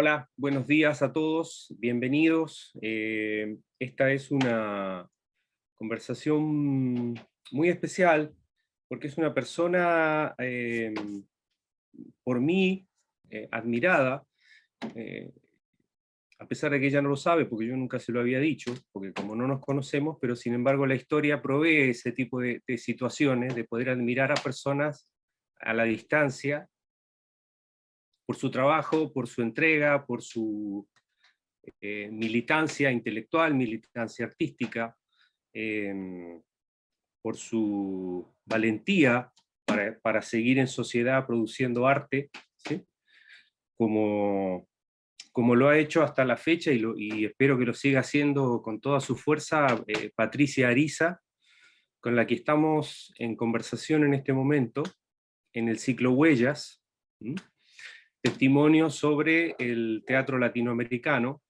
Hola, buenos días a todos, bienvenidos. Esta es una conversación muy especial porque es una persona por mí admirada, eh, a pesar de que ella no lo sabe, porque yo nunca se lo había dicho, porque como no nos conocemos, pero sin embargo la historia provee ese tipo de situaciones, de poder admirar a personas a la distancia, por su trabajo, por su entrega, por su militancia intelectual, militancia artística, por su valentía para seguir en sociedad produciendo arte, ¿sí? como lo ha hecho hasta la fecha y espero que lo siga haciendo con toda su fuerza Patricia Ariza, con la que estamos en conversación en este momento, en el ciclo Huellas, ¿sí? Testimonios sobre el teatro latinoamericano.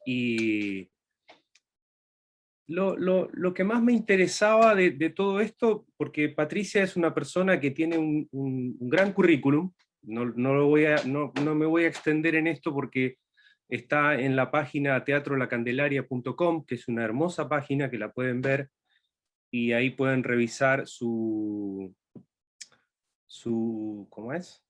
Y lo que más me interesaba de todo esto, porque Patricia es una persona que tiene un gran currículum, no me voy a extender en esto porque está en la página teatrolacandelaria.com, que es una hermosa página que la pueden ver, y ahí pueden revisar ¿cómo es?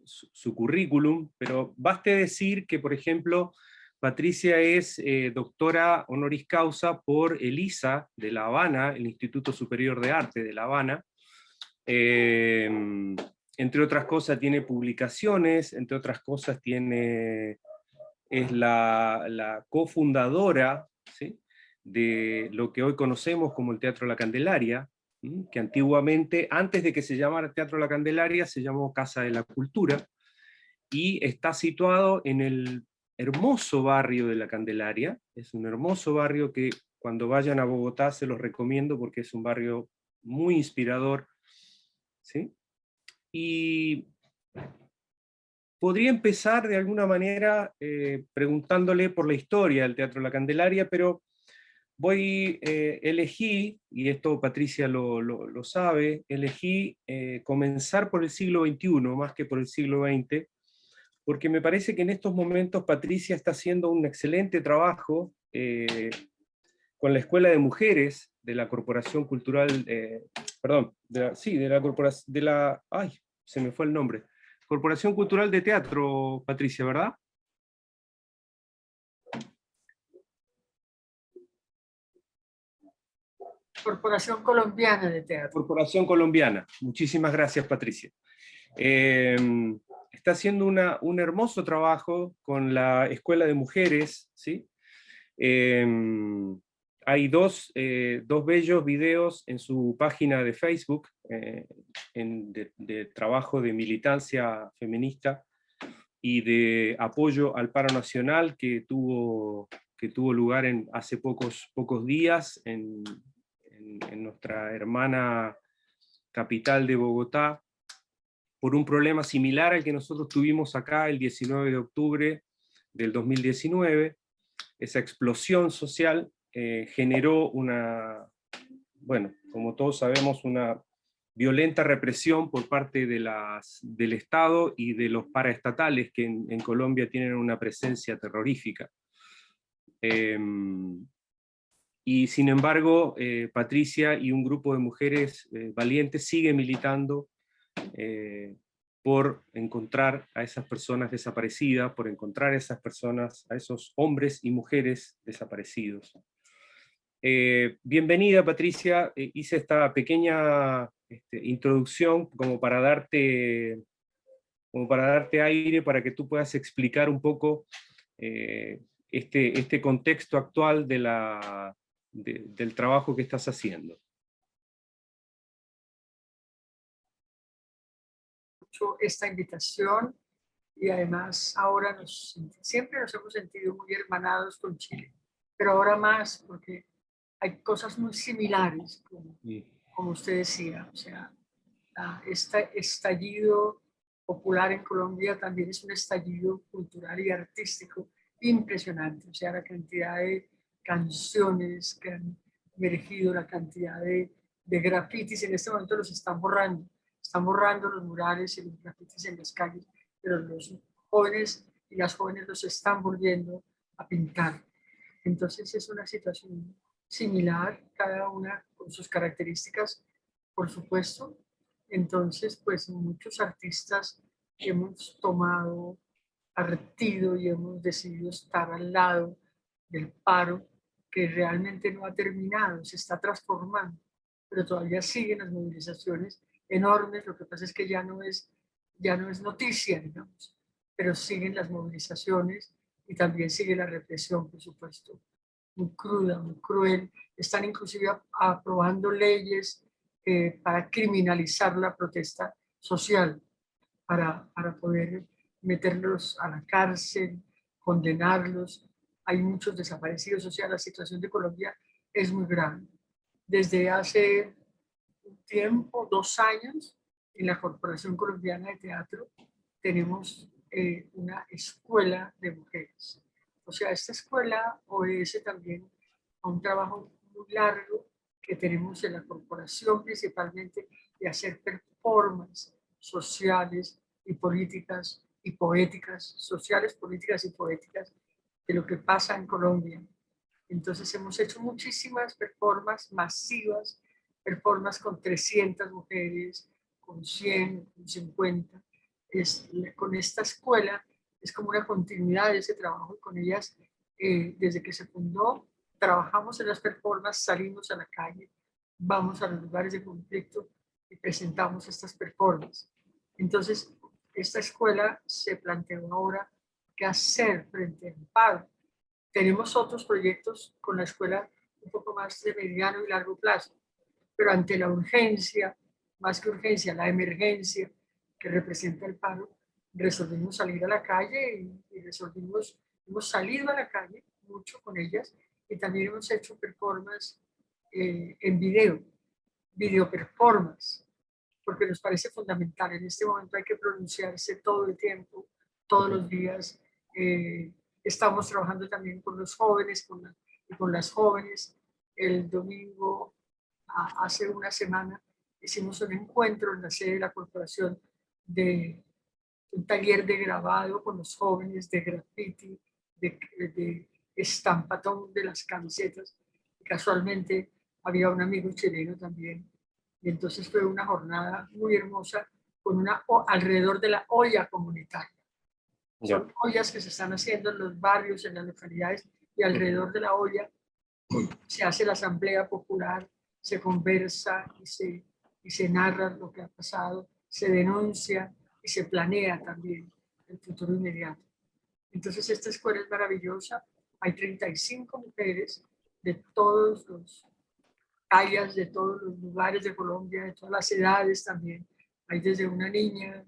Su currículum, pero baste decir que, por ejemplo, Patricia es doctora honoris causa por el ISA de La Habana, el Instituto Superior de Arte de La Habana. Entre otras cosas tiene publicaciones, entre otras cosas es la cofundadora, ¿sí?, de lo que hoy conocemos como el Teatro La Candelaria, que antiguamente, antes de que se llamara Teatro La Candelaria, se llamó Casa de la Cultura, y está situado en el hermoso barrio de La Candelaria. Es un hermoso barrio que cuando vayan a Bogotá se los recomiendo porque es un barrio muy inspirador, ¿sí? Y podría empezar de alguna manera preguntándole por la historia del Teatro La Candelaria, pero elegí, y esto Patricia lo sabe, elegí comenzar por el siglo XXI más que por el siglo XX, porque me parece que en estos momentos Patricia está haciendo un excelente trabajo con la Escuela de Mujeres de la Corporación Cultural, perdón, de la Corporación, ay, se me fue el nombre, Corporación Cultural de Teatro, Patricia, ¿verdad? Corporación Colombiana de Teatro. Corporación Colombiana. Muchísimas gracias, Patricia. Está haciendo un hermoso trabajo con la Escuela de Mujeres, ¿sí? Hay dos bellos videos en su página de Facebook de trabajo de militancia feminista y de apoyo al paro nacional que tuvo lugar hace pocos días en nuestra hermana capital de Bogotá, por un problema similar al que nosotros tuvimos acá el 19 de octubre del 2019. Esa explosión social generó bueno, como todos sabemos, una violenta represión por parte del Estado y de los paraestatales que en Colombia tienen una presencia terrorífica. Y sin embargo, Patricia y un grupo de mujeres valientes sigue militando por encontrar a esas personas desaparecidas, por encontrar a esas personas, a esos hombres y mujeres desaparecidos. Bienvenida, Patricia. Hice esta pequeña introducción como para darte aire para que tú puedas explicar un poco este contexto actual del trabajo que estás haciendo. Esta invitación, y además ahora siempre nos hemos sentido muy hermanados con Chile, pero ahora más porque hay cosas muy similares, como usted decía, o sea, este estallido popular en Colombia también es un estallido cultural y artístico impresionante, o sea, la cantidad de canciones que han emergido, la cantidad de grafitis, en este momento los están borrando los murales y los grafitis en las calles, pero los jóvenes y las jóvenes los están volviendo a pintar. Entonces es una situación similar, cada una con sus características, por supuesto. Entonces, pues muchos artistas hemos tomado partido y hemos decidido estar al lado del paro, que realmente no ha terminado, se está transformando, pero todavía siguen las movilizaciones enormes. Lo que pasa es que ya no es noticia, digamos, pero siguen las movilizaciones y también sigue la represión, por supuesto, muy cruda, muy cruel. Están inclusive aprobando leyes para criminalizar la protesta social, para poder meterlos a la cárcel, condenarlos. Hay muchos desaparecidos, o sea, la situación de Colombia es muy grave. Desde hace un tiempo, 2 años, en la Corporación Colombiana de Teatro tenemos una escuela de mujeres. O sea, esta escuela obedece también a un trabajo muy largo que tenemos en la corporación, principalmente de hacer performances sociales y políticas y poéticas, sociales, políticas y poéticas de lo que pasa en Colombia. Entonces hemos hecho muchísimas performances masivas, performances con 300 mujeres, con 100, con 50. Con esta escuela es como una continuidad de ese trabajo y con ellas, desde que se fundó, trabajamos en las performances, salimos a la calle, vamos a los lugares de conflicto y presentamos estas performances. Entonces, esta escuela se planteó ahora qué hacer frente al paro. Tenemos otros proyectos con la escuela un poco más de mediano y largo plazo, pero ante la urgencia, más que urgencia, la emergencia que representa el paro, resolvimos salir a la calle y hemos salido a la calle mucho con ellas y también hemos hecho performance en video performance, porque nos parece fundamental. En este momento hay que pronunciarse todo el tiempo, todos los días. Estamos trabajando también con los jóvenes y con las jóvenes. El domingo, hace una semana, hicimos un encuentro en la sede de la corporación de un taller de grabado con los jóvenes, de graffiti, de estampatón de las camisetas. Y casualmente había un amigo chileno también. Y entonces fue una jornada muy hermosa con alrededor de la olla comunitaria. Son ollas que se están haciendo en los barrios, en las localidades, y alrededor de la olla se hace la asamblea popular, se conversa y se narra lo que ha pasado, se denuncia y se planea también el futuro inmediato. Entonces esta escuela es maravillosa, hay 35 mujeres de todos los tallas, de todos los lugares de Colombia, de todas las edades también. Hay desde una niña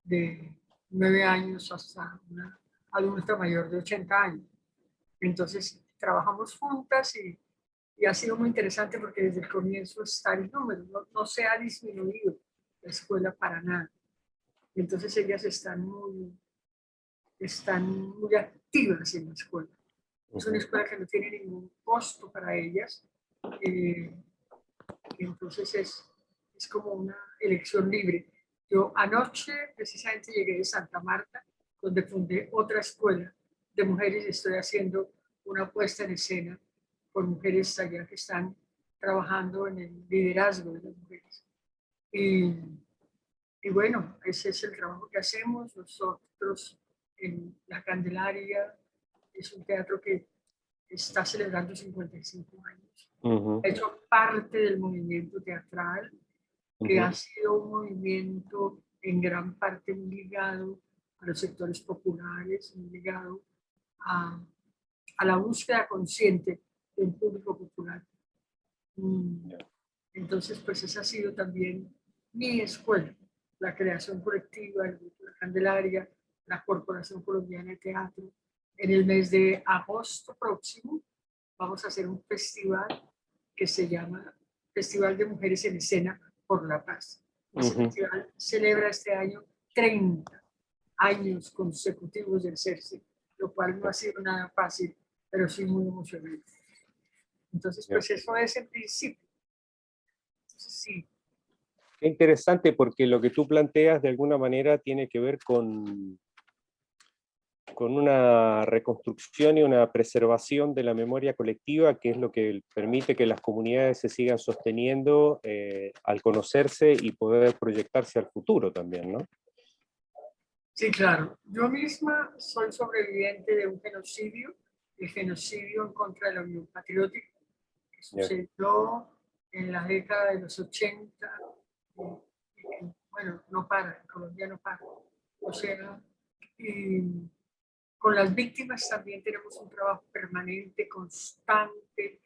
de 9 años hasta una adulta mayor de 80 años. Entonces trabajamos juntas y ha sido muy interesante porque desde el comienzo está el número, no se ha disminuido la escuela para nada. Entonces ellas están muy activas en la escuela. Es una escuela que no tiene ningún costo para ellas. Entonces es como una elección libre. Yo anoche precisamente llegué de Santa Marta, donde fundé otra escuela de mujeres y estoy haciendo una puesta en escena con mujeres allá que están trabajando en el liderazgo de las mujeres. Y bueno, ese es el trabajo que hacemos nosotros en La Candelaria. Es un teatro que está celebrando 55 años. Ha hecho parte del movimiento teatral, que ha sido un movimiento en gran parte muy ligado a los sectores populares, muy ligado a la búsqueda consciente de un público popular. Entonces, pues esa ha sido también mi escuela, la creación colectiva, el grupo La Candelaria, la Corporación Colombiana de Teatro. En el mes de agosto próximo vamos a hacer un festival que se llama Festival de Mujeres en Escena por la Paz. Ese festival celebra este año 30 años consecutivos del CERCE, lo cual no ha sido nada fácil, pero sí muy emocionante. Entonces, pues eso es en principio. Entonces, sí. Qué interesante, porque lo que tú planteas de alguna manera tiene que ver con una reconstrucción y una preservación de la memoria colectiva, que es lo que permite que las comunidades se sigan sosteniendo al conocerse y poder proyectarse al futuro también, ¿no? Sí, claro. Yo misma soy sobreviviente de un genocidio, el genocidio en contra de la Unión Patriótica, que Ya. sucedió en la década de los 80, bueno, no para, en Colombia no para. O sea, y con las víctimas también tenemos un trabajo permanente, constante,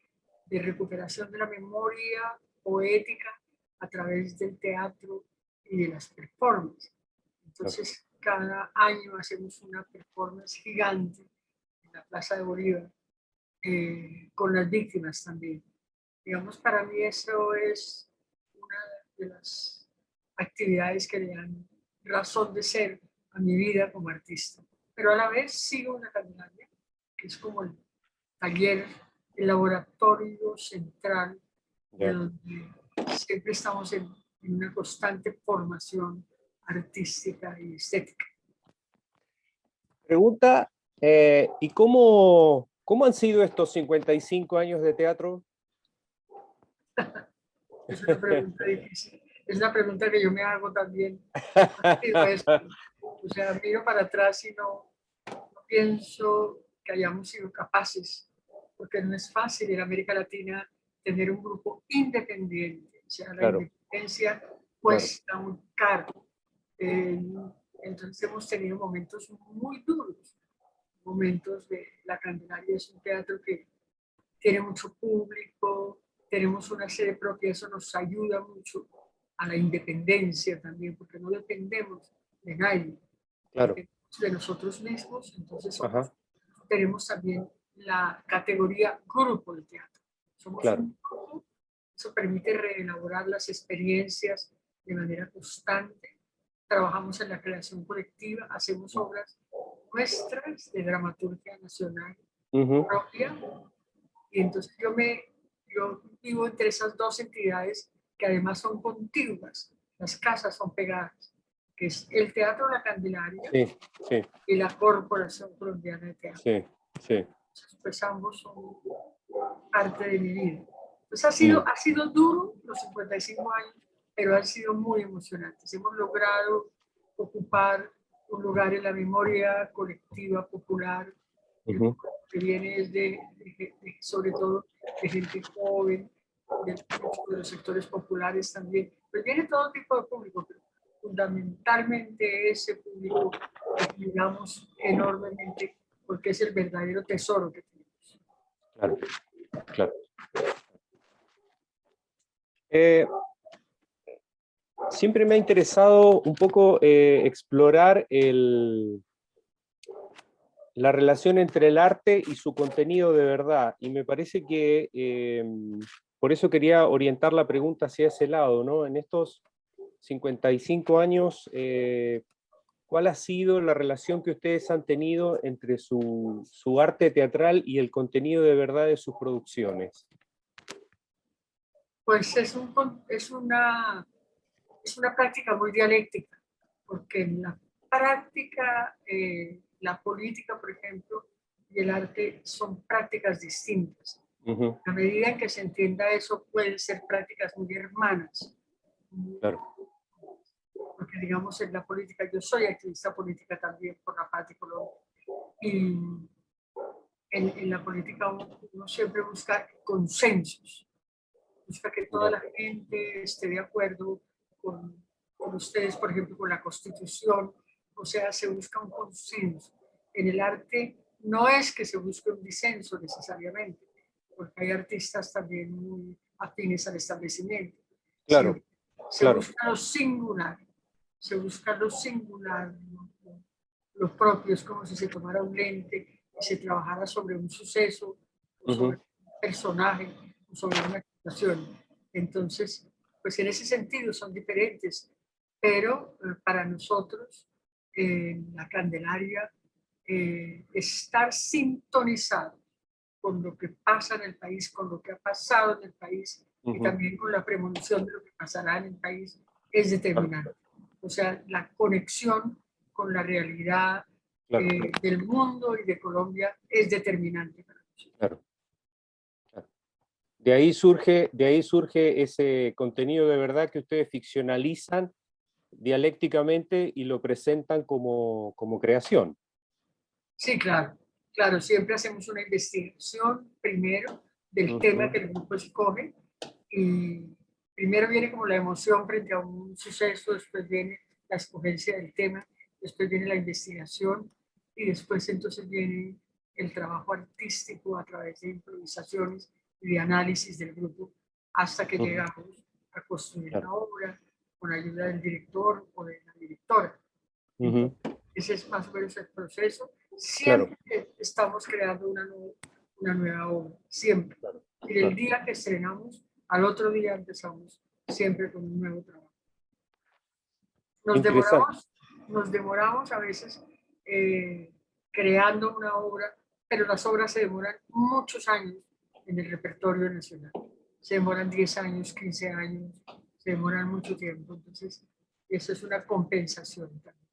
de recuperación de la memoria poética a través del teatro y de las performances. Entonces, cada año hacemos una performance gigante en la Plaza de Bolívar, con las víctimas también. Digamos, para mí eso es una de las actividades que le dan razón de ser a mi vida como artista. Pero a la vez sigo una Candelaria, que es como el taller, el laboratorio central, de Ya. donde siempre estamos en una constante formación artística y estética. Pregunta, ¿y cómo han sido estos 55 años de teatro? Es una pregunta difícil. Es una pregunta que yo me hago también. O sea, miro para atrás y no pienso que hayamos sido capaces, porque no es fácil en América Latina tener un grupo independiente. O sea, la Claro, independencia claro, cuesta muy caro. Eh, entonces hemos tenido momentos muy duros, momentos de La Candelaria es un teatro que tiene mucho público, tenemos una sede propia, eso nos ayuda mucho a la independencia también, porque no dependemos de nadie, claro. dependemos de nosotros mismos, entonces Ajá, tenemos también la categoría grupo de teatro. Somos claro. un grupo, eso permite reelaborar las experiencias de manera constante, trabajamos en la creación colectiva, hacemos obras nuestras de dramaturgia nacional Ujú. propia. Y entonces yo vivo entre esas dos entidades que además son contiguas, las casas son pegadas, que es el Teatro La Candelaria Sí, sí, y la Corporación Colombiana de Teatro. sí, sí. Entonces, pues ambos son parte de mi vida. Pues Mm. ha sido duro los 55 años, pero han sido muy emocionantes. Hemos logrado ocupar un lugar en la memoria colectiva popular. El Ujú. que viene es sobre todo de gente joven, de los sectores populares también. Pues viene todo tipo de público, pero fundamentalmente ese público que cuidamos enormemente porque es el verdadero tesoro que tenemos. Claro, claro. Eh, Siempre me ha interesado un poco explorar la relación entre el arte y su contenido de verdad, y me parece que por eso quería orientar la pregunta hacia ese lado, ¿no? En estos 55 años, ¿cuál ha sido la relación que ustedes han tenido entre su arte teatral y el contenido de verdad de sus producciones? Pues es una práctica muy dialéctica, porque en la práctica, la política, por ejemplo, y el arte son prácticas distintas. Ujú. A medida en que se entienda eso, pueden ser prácticas muy hermanas. Claro, Porque, digamos, en la política, yo soy activista política también por la paz y Colombia. Y en la política uno siempre busca consensos, busca que toda ya, la gente esté de acuerdo con ustedes, por ejemplo, con la Constitución, o sea, se busca un consenso. En el arte no es que se busque un disenso necesariamente, porque hay artistas también muy afines al establecimiento, sino claro, que se claro. busca lo singular, se busca lo singular, lo propio, es como si se tomara un lente y se trabajara sobre un suceso o sobre Ujú. un personaje o sobre una situación. Entonces, pues en ese sentido son diferentes, pero para nosotros, la Candelaria, estar sintonizado con lo que pasa en el país, con lo que ha pasado en el país y Ujú. también con la premonición de lo que pasará en el país es Claro, determinante. O sea, la conexión con la realidad, claro, del mundo y de Colombia es determinante para nosotros. claro, claro. De ahí surge ese contenido de verdad que ustedes ficcionalizan dialécticamente y lo presentan como, como creación. Sí, claro, claro, siempre hacemos una investigación primero del tema que el grupo escoge y primero viene como la emoción frente a un suceso, después viene la escogencia del tema, después viene la investigación y después entonces viene el trabajo artístico a través de improvisaciones y de análisis del grupo hasta que llegamos a construir Claro. la obra con ayuda del director o de la directora. Entonces, ese es más o menos el proceso. Claro, Siempre estamos creando una nueva obra, siempre. claro, Y el claro. día que estrenamos, al otro día empezamos siempre con un nuevo trabajo. Nos Interesante. demoramos, nos demoramos a veces creando una obra, pero las obras se demoran muchos años en el repertorio nacional. Se demoran 10 años, 15 años, se demoran mucho tiempo. Entonces, eso es una compensación también.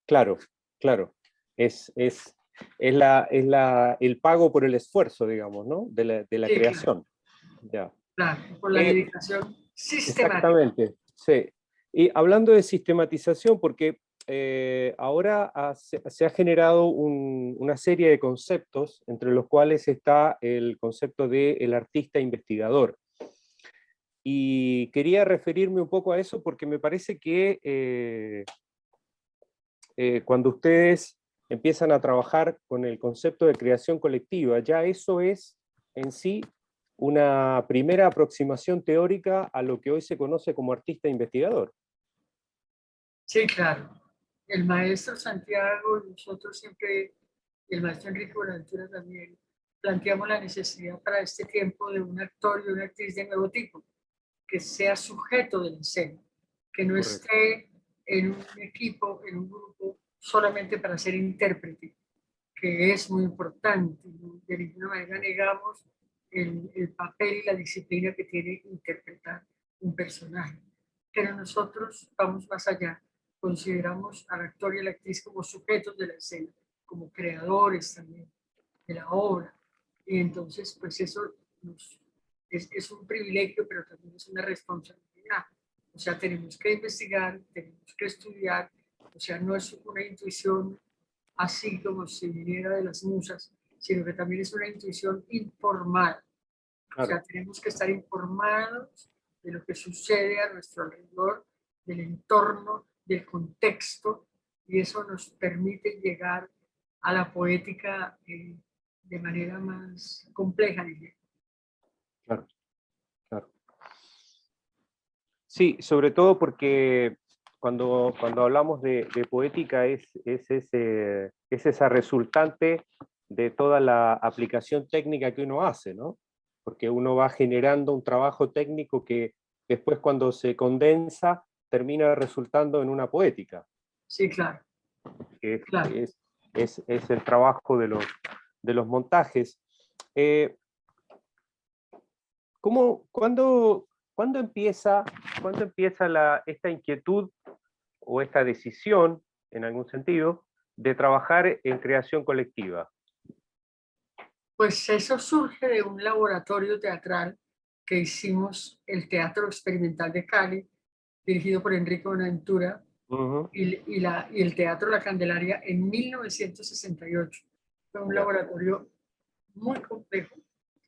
Claro, claro. Es el pago por el esfuerzo, digamos, ¿no? De la Sí, claro. creación. Ya. Claro, por la dedicación sistemática. Exactamente, sí. Y hablando de sistematización, porque ahora se ha generado una serie de conceptos, entre los cuales está el concepto del artista investigador. Y quería referirme un poco a eso porque me parece que cuando ustedes empiezan a trabajar con el concepto de creación colectiva, ya eso es en sí una primera aproximación teórica a lo que hoy se conoce como artista investigador. Sí, claro. El maestro Santiago, nosotros siempre, y el maestro Enrique Buenaventura también, planteamos la necesidad para este tiempo de un actor y una actriz de nuevo tipo, que sea sujeto de la escena, que no Correcto. esté en un equipo, en un grupo, solamente para ser intérprete, que es muy importante. ¿No? De ninguna manera negamos el papel y la disciplina que tiene interpretar un personaje. Pero nosotros vamos más allá. Consideramos al actor y a la actriz como sujetos de la escena, como creadores también de la obra. Y entonces, pues eso es un privilegio, pero también es una responsabilidad. O sea, tenemos que investigar, tenemos que estudiar, o sea, no es una intuición así como si viniera de las musas, sino que también es una intuición informada. O Claro, sea, tenemos que estar informados de lo que sucede a nuestro alrededor, del entorno, del contexto, y eso nos permite llegar a la poética de manera más compleja, diría. claro, claro. Sí, sobre todo porque cuando hablamos de poética es esa resultante de toda la aplicación técnica que uno hace, ¿no? Porque uno va generando un trabajo técnico que después cuando se condensa termina resultando en una poética, Sí, claro, que claro. es el trabajo de los montajes. Eh, ¿cuándo empieza esta inquietud o esta decisión, en algún sentido, de trabajar en creación colectiva? Pues eso surge de un laboratorio teatral que hicimos el Teatro Experimental de Cali, dirigido por Enrique Buenaventura, Ujú. y el Teatro La Candelaria en 1968. Fue un Ya, laboratorio muy complejo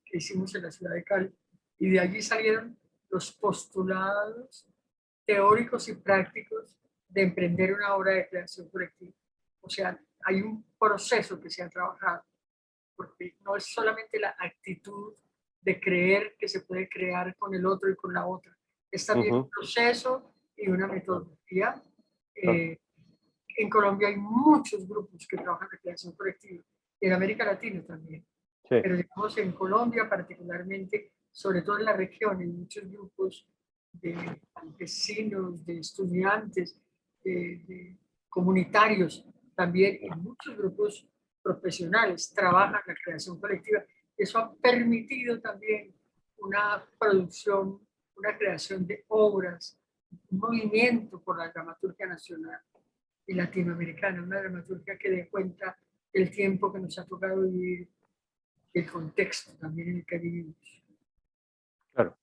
que hicimos en la ciudad de Cali y de allí salieron los postulados teóricos y prácticos de emprender una obra de creación colectiva. O sea, hay un proceso que se ha trabajado, porque no es solamente la actitud de creer que se puede crear con el otro y con la otra, es también un ujú, proceso y una claro, metodología. claro. eh, en Colombia hay muchos grupos que trabajan en creación colectiva y en América Latina también. Sí, Pero digamos en Colombia particularmente, sobre todo en la región, hay muchos grupos de campesinos, de estudiantes, de comunitarios, también y muchos grupos profesionales trabajan en la creación colectiva. Eso ha permitido también una producción, una creación de obras, un movimiento por la dramaturgia nacional. y latinoamericana, una dramaturgia que dé cuenta del tiempo que nos ha tocado vivir, el contexto también en el que vivimos. Claro.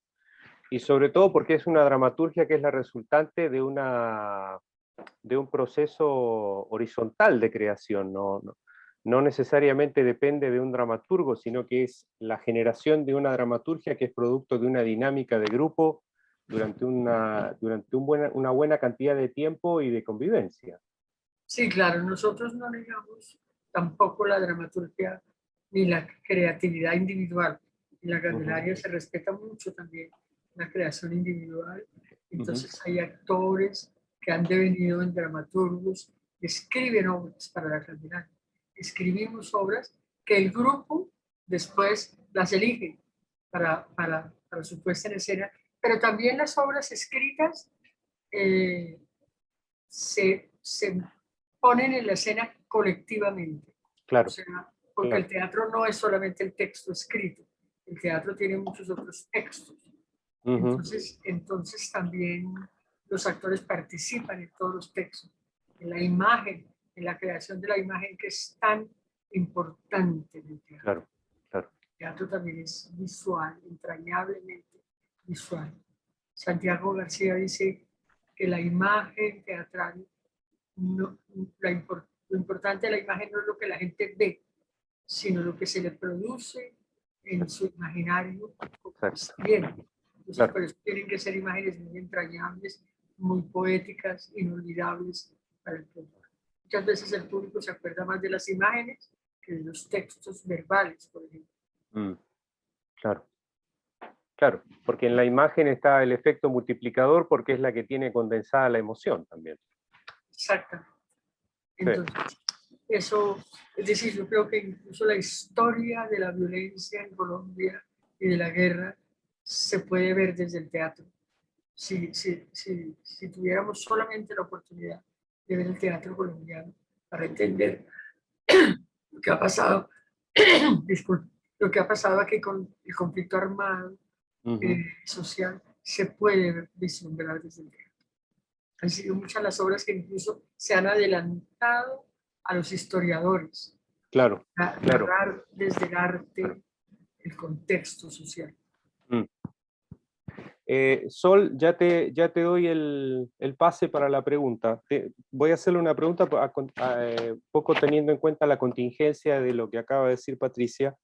Y sobre todo porque es una dramaturgia que es la resultante de un proceso horizontal de creación, no necesariamente depende de un dramaturgo, sino que es la generación de una dramaturgia que es producto de una dinámica de grupo durante una buena cantidad de tiempo y de convivencia. Sí, claro, nosotros no negamos tampoco la dramaturgia ni la creatividad individual. En la Candelaria se respeta mucho también la creación individual. Entonces hay actores que han devenido en dramaturgos, escriben obras para la Candelaria. Escribimos obras que el grupo después las elige para su puesta en escena, pero también las obras escritas se ponen en la escena colectivamente. Claro, O sea, porque claro. el teatro no es solamente el texto escrito, el teatro tiene muchos otros textos. Entonces también los actores participan en todos los textos, en la imagen, en la creación de la imagen que es tan importante en el teatro. Claro, claro. El teatro también es visual, entrañablemente visual. Santiago García dice que la imagen teatral, no, lo importante de la imagen no es lo que la gente ve, sino lo que se le produce en su imaginario. Bien. Entonces, Claro. por eso tienen que ser imágenes muy entrañables, muy poéticas, inolvidables para el público. Muchas veces el público se acuerda más de las imágenes que de los textos verbales, por ejemplo. Claro. Claro, porque en la imagen está el efecto multiplicador porque es la que tiene condensada la emoción también. Exactamente. Entonces, eso, es decir, yo creo que incluso la historia de la violencia en Colombia y de la guerra se puede ver desde el teatro. Si tuviéramos solamente la oportunidad de ver el teatro colombiano para entender lo que ha pasado, disculpe, lo que ha pasado aquí con el conflicto armado, social, se puede vislumbrar desde el teatro. Han sido muchas las obras que incluso se han adelantado a los historiadores. Claro, claro. Narrar desde el arte el contexto social. Sol, ya te doy el pase para la pregunta. Voy a hacerle una pregunta poco teniendo en cuenta la contingencia de lo que acaba de decir Patricia.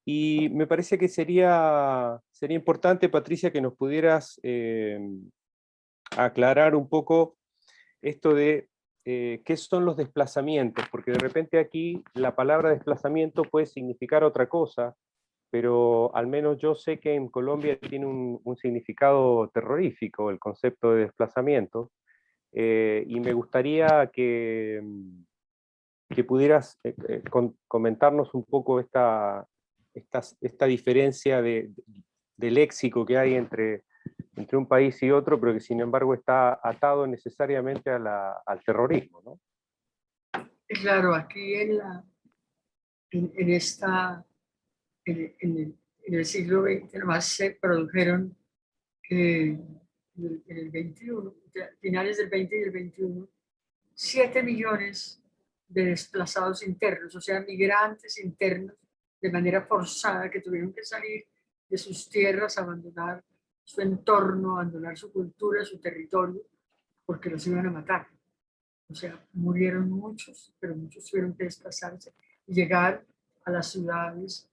Y me parece que sería importante, Patricia, que nos pudieras aclarar un poco esto de qué son los desplazamientos, porque de repente aquí la palabra desplazamiento puede significar otra cosa, pero al menos yo sé que en Colombia tiene un significado terrorífico el concepto de desplazamiento, y me gustaría que pudieras comentarnos un poco esta diferencia de léxico que hay entre un país y otro, pero que sin embargo está atado necesariamente al terrorismo, ¿no? Claro, aquí en esta, en el siglo XX, además se produjeron en el 21, finales del 20 y del 21, 7 millones de desplazados internos, o sea, migrantes internos de manera forzada que tuvieron que salir de sus tierras, abandonar su entorno, abandonar su cultura, su territorio, porque los iban a matar. O sea, murieron muchos, pero muchos tuvieron que desplazarse y llegar a las ciudades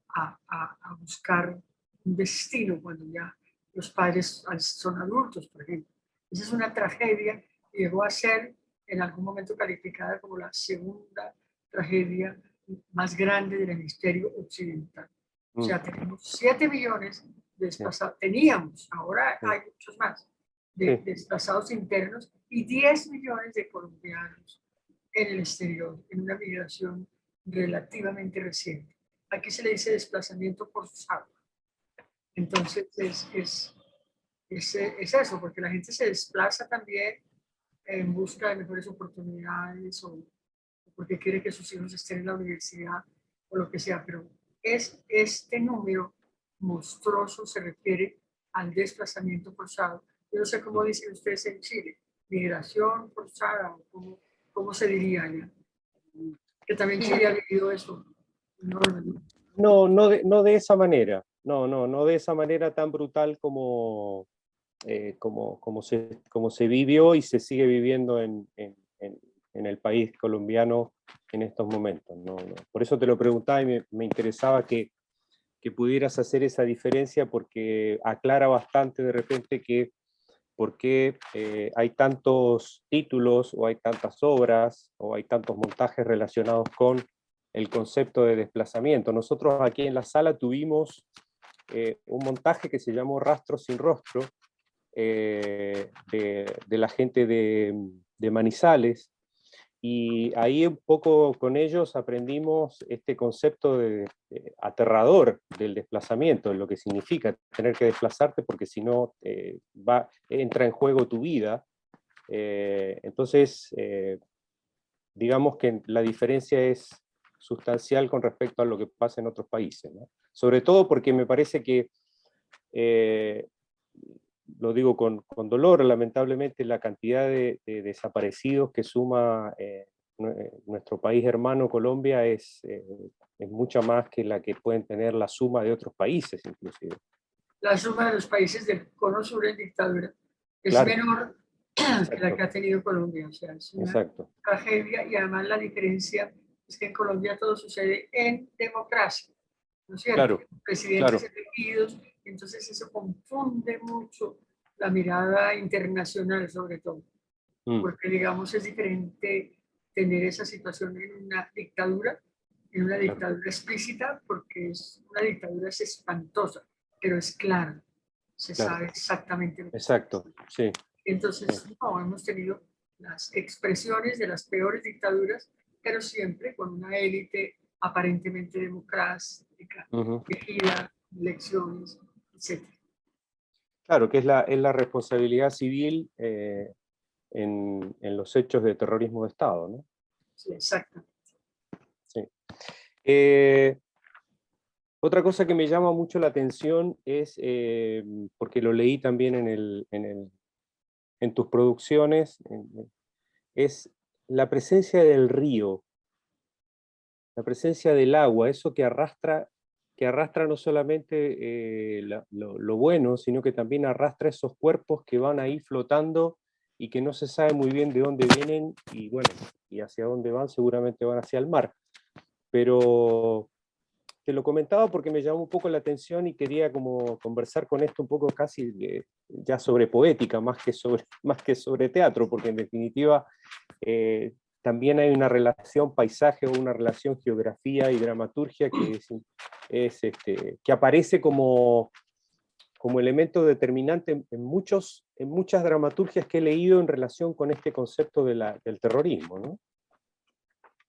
a buscar un destino cuando ya los padres son adultos, por ejemplo. Esa es una tragedia que llegó a ser en algún momento calificada como la segunda tragedia más grande del hemisferio occidental. O sea, tenemos 7 millones de desplazados, teníamos, ahora hay muchos más, de desplazados internos y 10 millones de colombianos en el exterior, en una migración relativamente reciente. Aquí se le dice desplazamiento forzado. Entonces es eso, porque la gente se desplaza también en busca de mejores oportunidades o porque quiere que sus hijos estén en la universidad o lo que sea, pero este número monstruoso se refiere al desplazamiento forzado. Yo no sé cómo dicen ustedes en Chile. migración forzada, ¿cómo se diría ya? Que también Chile ha vivido eso enorme. No, no de esa manera, no de esa manera tan brutal como, como se vivió y se sigue viviendo en el país colombiano en estos momentos. Por eso te lo preguntaba y me interesaba que pudieras hacer esa diferencia, porque aclara bastante de repente que por qué hay tantos títulos o hay tantas obras o hay tantos montajes relacionados con el concepto de desplazamiento. Nosotros aquí en la sala tuvimos un montaje que se llamó Rastro sin Rostro, de la gente de Manizales, y ahí un poco con ellos aprendimos este concepto aterrador del desplazamiento, lo que significa tener que desplazarte, porque si no entra en juego tu vida. Entonces, digamos que la diferencia es sustancial con respecto a lo que pasa en otros países, ¿no? Sobre todo porque me parece que, lo digo con dolor, lamentablemente la cantidad de desaparecidos que suma nuestro país hermano Colombia es mucha más que la que pueden tener la suma de otros países, inclusive. La suma de los países del cono sur en dictadura es Claro. menor que Exacto. la que ha tenido Colombia. O sea, es una Exacto. tragedia, y además la diferencia es que en Colombia todo sucede en democracia, ¿no es cierto? Claro, Presidentes claro. elegidos, entonces eso confunde mucho la mirada internacional sobre todo, porque digamos es diferente tener esa situación en una dictadura explícita, porque es una dictadura es espantosa, pero es clara, se Claro. sabe exactamente lo que Exacto, sí. entonces, no, hemos tenido las expresiones de las peores dictaduras, pero siempre con una élite aparentemente democrática, elegida, elecciones, etc. Claro, que es la responsabilidad civil en los hechos de terrorismo de Estado, ¿no? Sí, exacto. Sí. Otra cosa que me llama mucho la atención es, porque lo leí también en tus producciones, es la presencia del río, la presencia del agua, eso que arrastra no solamente lo bueno, sino que también arrastra esos cuerpos que van ahí flotando y que no se sabe muy bien de dónde vienen y bueno, y hacia dónde van, seguramente van hacia el mar. Pero te lo comentaba porque me llamó un poco la atención y quería como conversar con esto un poco casi ya sobre poética, más que sobre teatro, porque en definitiva también hay una relación paisaje o una relación geografía y dramaturgia que aparece como elemento determinante en muchas dramaturgias que he leído en relación con este concepto del terrorismo, ¿no?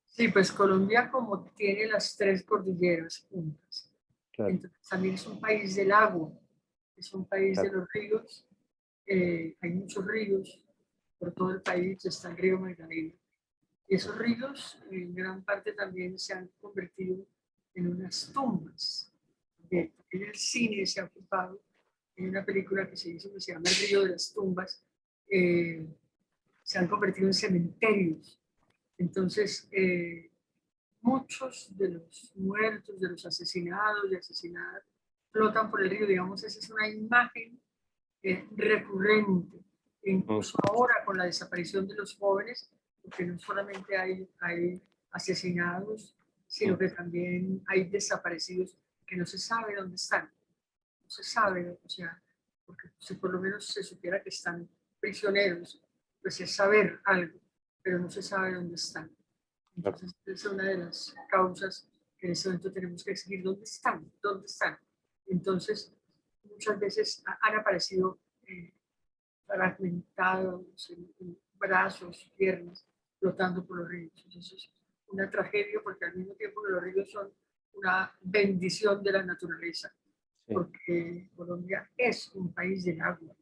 Sí, pues Colombia, como tiene las tres cordilleras juntas, Claro, entonces también es un país del agua, es un país de claro. los ríos, hay muchos ríos por todo el país, está el río Magdalena. Y esos ríos en gran parte también se han convertido en unas tumbas. En el cine se ha ocupado, en una película que se hizo que se llama El río de las tumbas, se han convertido en cementerios. Entonces, muchos de los muertos, de los asesinados y asesinadas, flotan por el río. Digamos, esa es una imagen recurrente. Incluso ahora con la desaparición de los jóvenes, porque no solamente hay asesinados, sino que también hay desaparecidos que no se sabe dónde están. No se sabe, o sea, porque si por lo menos se supiera que están prisioneros, pues es saber algo, pero no se sabe dónde están. Entonces, esa es una de las causas que en este momento tenemos que seguir. ¿Dónde están? ¿Dónde están? Entonces, muchas veces han aparecido fragmentados en brazos, piernas, flotando por los ríos. Entonces, es una tragedia, porque al mismo tiempo que los ríos son una bendición de la naturaleza, Sí. porque Colombia es un país del agua,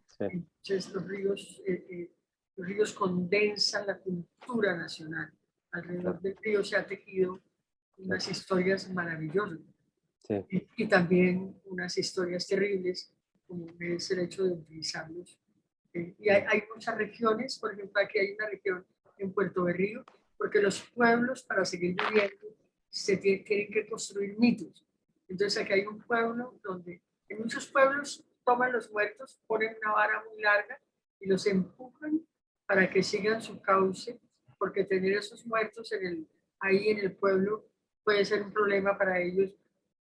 Sí. Entonces los ríos condensan la cultura nacional. Alrededor del río se ha tejido unas historias maravillosas. Sí. Y también unas historias terribles, como es el hecho de utilizarlos Y hay muchas regiones, por ejemplo, aquí hay una región en Puerto Berrío, porque los pueblos para seguir viviendo tienen que construir mitos. Entonces aquí hay un pueblo donde en muchos pueblos toman los muertos, ponen una vara muy larga y los empujan para que sigan su cauce, porque tener esos muertos ahí en el pueblo puede ser un problema para ellos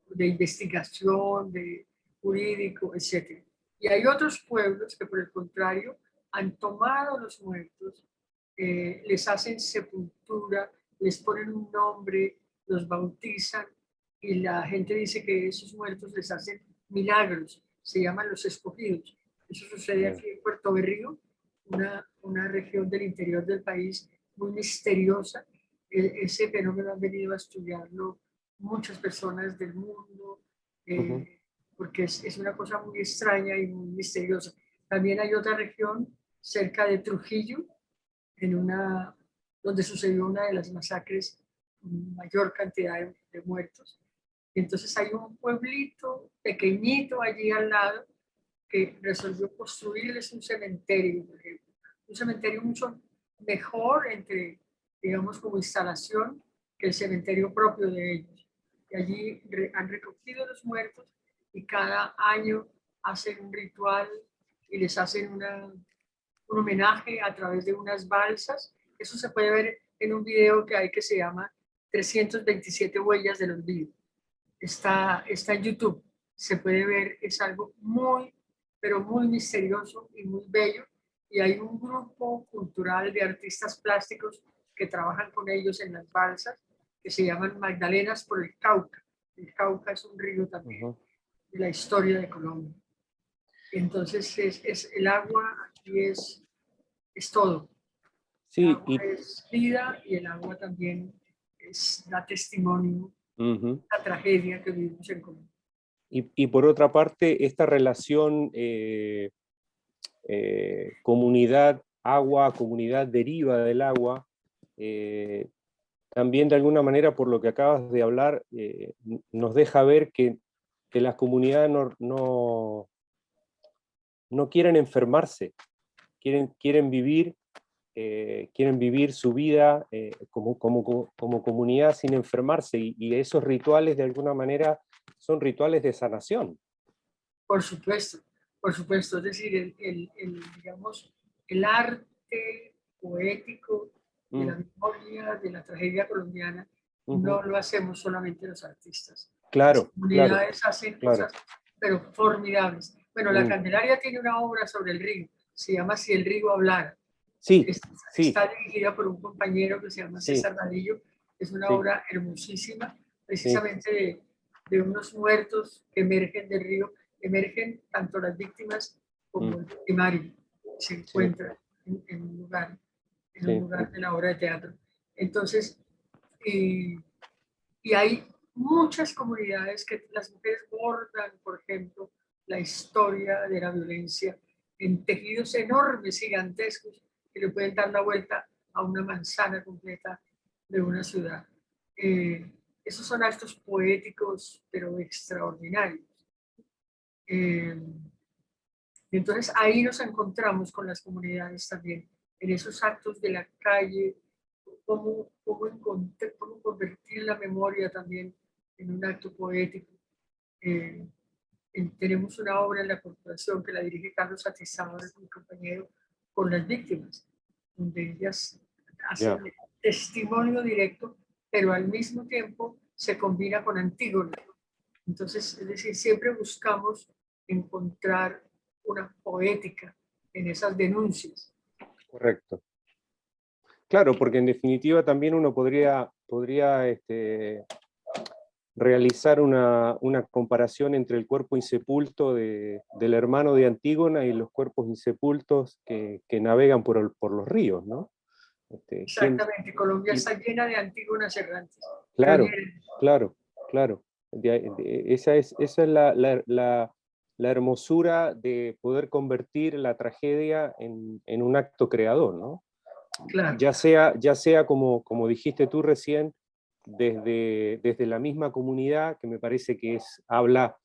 de investigación, de jurídico, etc. Y hay otros pueblos que por el contrario han tomado los muertos, les hacen sepultura, les ponen un nombre, los bautizan y la gente dice que esos muertos les hacen milagros, se llaman los escogidos. Eso sucede aquí en Puerto Berrío, una región del interior del país muy misteriosa. Ese fenómeno han venido a estudiarlo muchas personas del mundo, porque es una cosa muy extraña y muy misteriosa. También hay otra región cerca de Trujillo, donde sucedió una de las masacres, mayor cantidad de muertos. Entonces hay un pueblito pequeñito allí al lado que resolvió construirles un cementerio, por ejemplo. Un cementerio mucho mejor digamos, como instalación que el cementerio propio de ellos. Y allí han recogido los muertos y cada año hacen un ritual y les hacen un homenaje a través de unas balsas. Eso se puede ver en un video que hay que se llama 327 huellas del olvido. Está en YouTube. Se puede ver, es algo muy, pero muy misterioso y muy bello. Y hay un grupo cultural de artistas plásticos que trabajan con ellos en las balsas, que se llaman Magdalenas por el Cauca. El Cauca es un río también de la historia de Colombia. Entonces, el agua aquí es todo. El Sí, agua es vida y el agua también da testimonio de la tragedia que vivimos en Colombia. y por otra parte, esta relación comunidad agua, comunidad deriva del agua, también de alguna manera, por lo que acabas de hablar, nos deja ver que las comunidades no quieren enfermarse, quieren vivir su vida como comunidad sin enfermarse, y esos rituales de alguna manera son rituales de sanación. Por supuesto, por supuesto. Es decir, digamos, el arte poético de la memoria de la tragedia colombiana no lo hacemos solamente los artistas. Las Claro, claro, comunidades hacen claro. cosas, pero formidables. Bueno, la Candelaria tiene una obra sobre el río, se llama Si el río hablara. Sí, sí, Está dirigida por un compañero que se llama sí, César Vadillo. Es una sí, obra hermosísima, sí. precisamente de unos muertos que emergen del río. Emergen tanto las víctimas como el victimario. Se encuentra en un lugar de la obra de teatro. Entonces, y hay muchas comunidades que las mujeres bordan, por ejemplo, la historia de la violencia en tejidos enormes, gigantescos, que le pueden dar la vuelta a una manzana completa de una ciudad. Esos son actos poéticos, pero extraordinarios. Entonces ahí nos encontramos con las comunidades también, en esos actos de la calle, cómo convertir la memoria también en un acto poético. Tenemos una obra en la corporación que la dirige Carlos Atizábal, mi compañero, con las víctimas, donde ellas hacen testimonio directo, pero al mismo tiempo se combina con Antígona. Entonces, es decir, siempre buscamos encontrar una poética en esas denuncias. Correcto. Claro, porque en definitiva también uno podría realizar una comparación entre el cuerpo insepulto del hermano de Antígona y los cuerpos insepultos que navegan por los ríos, ¿no? Exactamente, Colombia está llena de Antígonas errantes. Claro, claro, claro. Esa es la hermosura de poder convertir la tragedia en un acto creador, ¿no? Claro. Ya sea como dijiste tú recién, desde la misma comunidad, que me parece que habla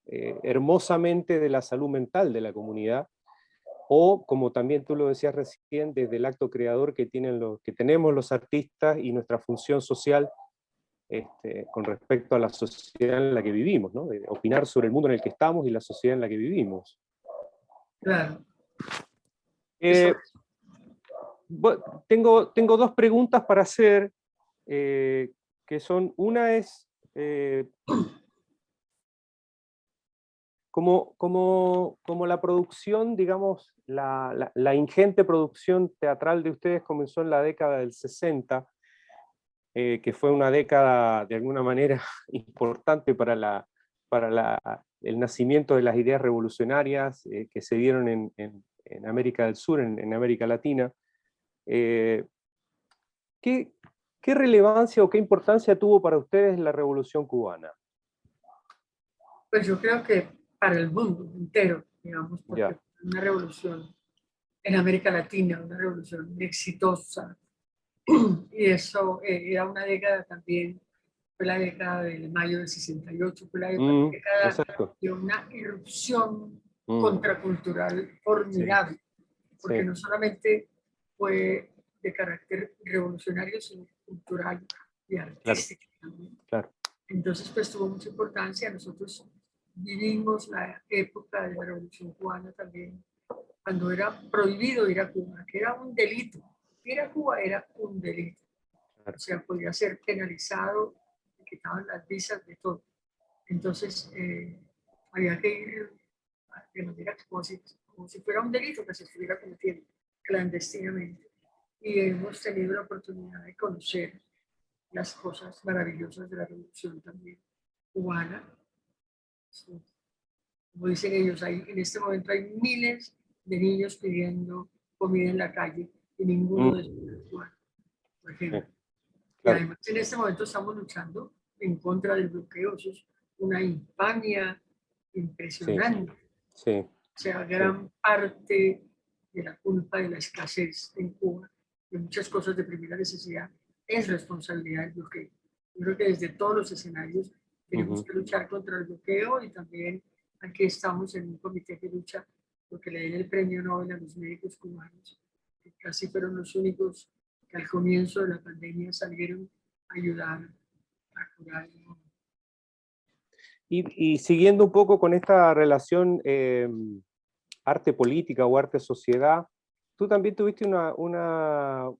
hermosamente de la salud mental de la comunidad, o como también tú lo decías recién, desde el acto creador que tenemos los artistas y nuestra función social con respecto a la sociedad en la que vivimos, ¿no? De opinar sobre el mundo en el que estamos y la sociedad en la que vivimos. Claro. Eh, tengo dos preguntas para hacer, que son, una es, como la producción, digamos, la ingente producción teatral de ustedes comenzó en la década del 60, que fue una década de alguna manera importante para el nacimiento de las ideas revolucionarias que se dieron en América del Sur, en América Latina. ¿Qué relevancia o qué importancia tuvo para ustedes la Revolución Cubana? Pues yo creo que para el mundo entero, digamos, porque Ya. fue una revolución en América Latina, una revolución exitosa. Y eso era una década también, fue la década del mayo del 68, fue la década Exacto. de una irrupción Mm. contracultural Sí. formidable, porque Sí. no solamente fue de carácter revolucionario, sino cultural y Claro, artístico también. claro. Entonces, pues tuvo mucha importancia. Nosotros vivimos la época de la Revolución Cubana también, cuando era prohibido ir a Cuba, que era un delito. Ir a Cuba era un delito. Claro. O sea, podía ser penalizado, le quitaban las visas de todo. Entonces, había que ir de manera como si fuera un delito que se estuviera cometiendo clandestinamente. Y hemos tenido la oportunidad de conocer las cosas maravillosas de la revolución también cubana. Sí. Como dicen ellos, en este momento hay miles de niños pidiendo comida en la calle y ninguno de ellos es cubano, por ejemplo. Y Claro. además en este momento estamos luchando en contra del bloqueo. Eso es una infamia impresionante. Sí. O sea, gran parte de la culpa de la escasez en Cuba, de muchas cosas de primera necesidad, es responsabilidad del bloqueo. Yo creo que desde todos los escenarios tenemos que luchar contra el bloqueo, y también aquí estamos en un comité que lucha porque le den el premio Nobel a los médicos cubanos, que casi fueron los únicos que al comienzo de la pandemia salieron a ayudar a curar el mundo. Y siguiendo un poco con esta relación arte política o arte sociedad, tú también tuviste una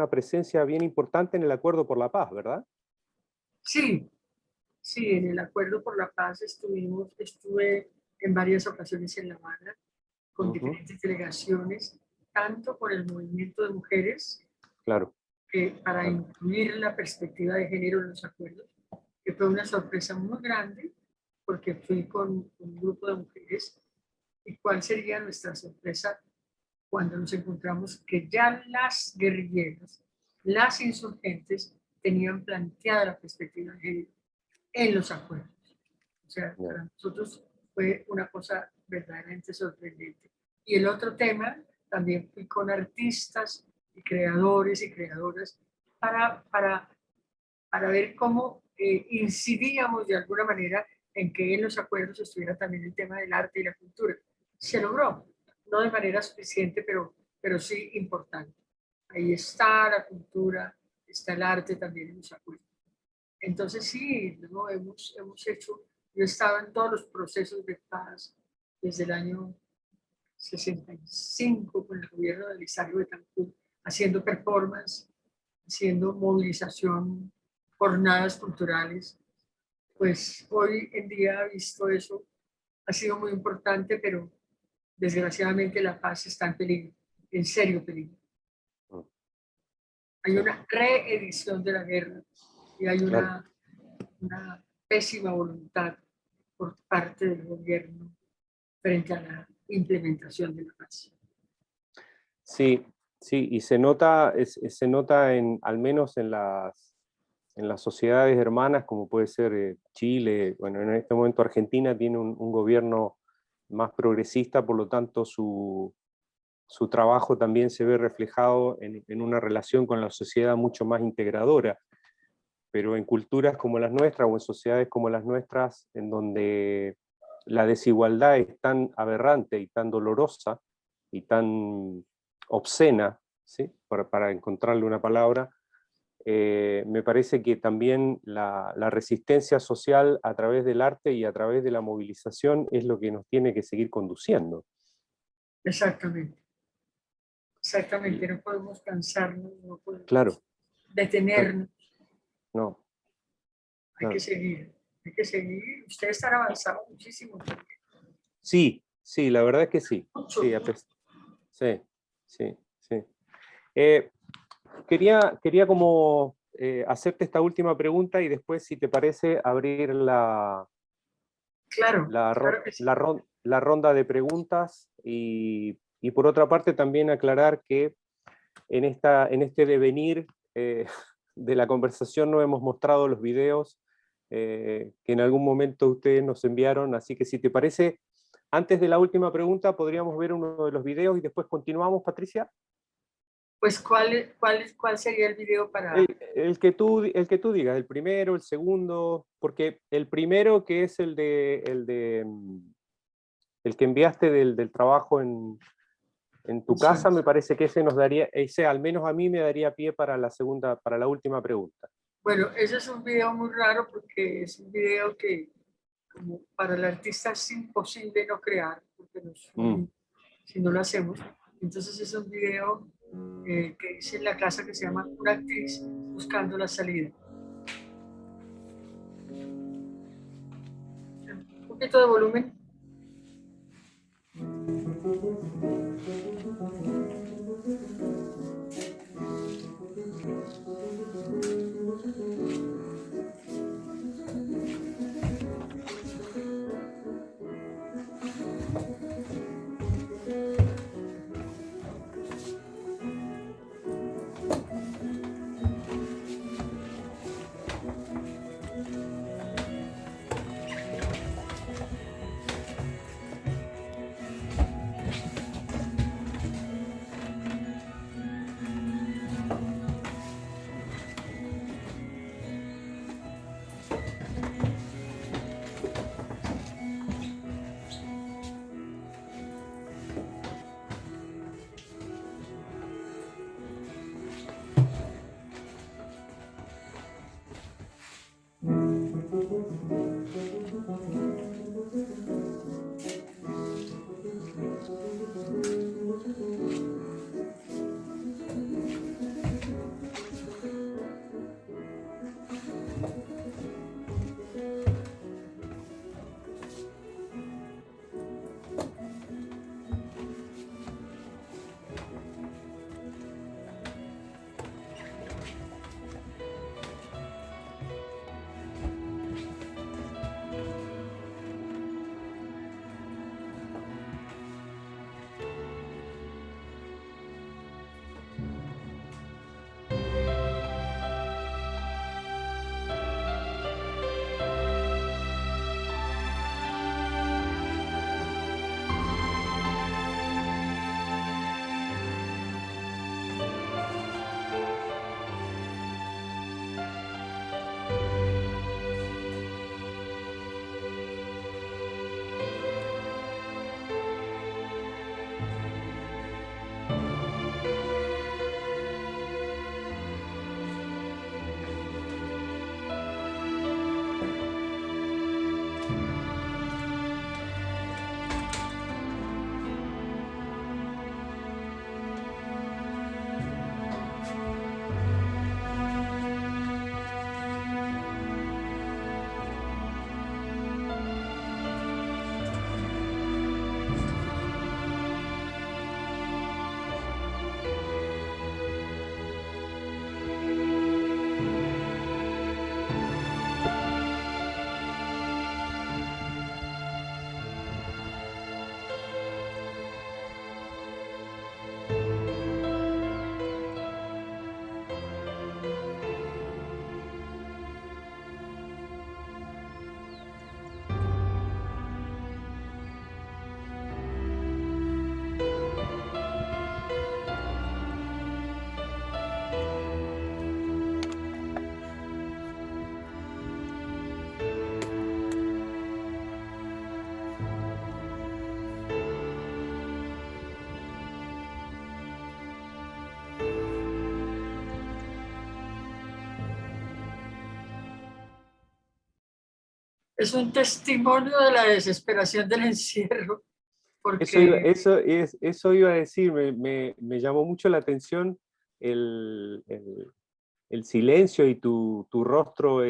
presencia bien importante en el Acuerdo por la Paz, ¿verdad? Sí, sí, en el Acuerdo por la Paz estuve en varias ocasiones en La Habana con diferentes delegaciones, tanto por el movimiento de mujeres, Claro. que para incluir la perspectiva de género en los acuerdos, que fue una sorpresa muy grande, porque fui con un grupo de mujeres. ¿Y cuál sería nuestra sorpresa cuando nos encontramos que ya las guerrilleras, las insurgentes, tenían planteada la perspectiva de género en los acuerdos? O sea, para nosotros fue una cosa verdaderamente sorprendente. Y el otro tema, también fui con artistas y creadores y creadoras para ver cómo incidíamos de alguna manera en que en los acuerdos estuviera también el tema del arte y la cultura. Se logró, no de manera suficiente, pero sí importante. Ahí está la cultura, está el arte también en los acuerdos. Entonces sí, ¿no? hemos hecho, yo estaba en todos los procesos de paz desde el año 65 con el gobierno de Elizario Betancur, haciendo performance, haciendo movilización, jornadas culturales. Pues hoy en día, visto eso, ha sido muy importante, pero desgraciadamente la paz está en peligro, en serio peligro. Hay una reedición de la guerra y hay una pésima voluntad por parte del gobierno frente a la implementación de la paz. Sí, sí, y se nota al menos en las sociedades hermanas, como puede ser Chile, bueno, en este momento Argentina tiene un gobierno más progresista, por lo tanto su trabajo también se ve reflejado en una relación con la sociedad mucho más integradora. Pero en culturas como las nuestras o en sociedades como las nuestras, en donde la desigualdad es tan aberrante y tan dolorosa, y tan obscena, ¿sí? Para encontrarle una palabra, me parece que también la resistencia social a través del arte y a través de la movilización es lo que nos tiene que seguir conduciendo. Exactamente, exactamente. No podemos cansarnos, no podemos Claro, detenernos. no, Hay que claro. seguir, hay que seguir. Ustedes están avanzando muchísimo. Sí, sí, la verdad es que sí. Mucho, Sí, mucho. sí, sí, sí. Quería como hacerte esta última pregunta y después, si te parece, abrir Claro, claro que sí. la ronda de preguntas y por otra parte también aclarar que en este devenir de la conversación no hemos mostrado los videos que en algún momento ustedes nos enviaron, así que si te parece, antes de la última pregunta podríamos ver uno de los videos y después continuamos, Patricia. Pues, ¿cuál sería el video para...? El que tú digas, el primero, el segundo, porque el primero que es el que enviaste del trabajo en tu casa, me parece que ese nos daría, ese al menos a mí me daría pie para la segunda, para la última pregunta. Bueno, ese es un video muy raro porque es un video que como para el artista es imposible no crear, porque si no lo hacemos. Entonces es un video que hice en la casa que se llama Una actriz buscando la salida. Un poquito de volumen. Es un testimonio de la desesperación del encierro, porque Eso iba a decir, me llamó mucho la atención el, el- el silencio y tu rostro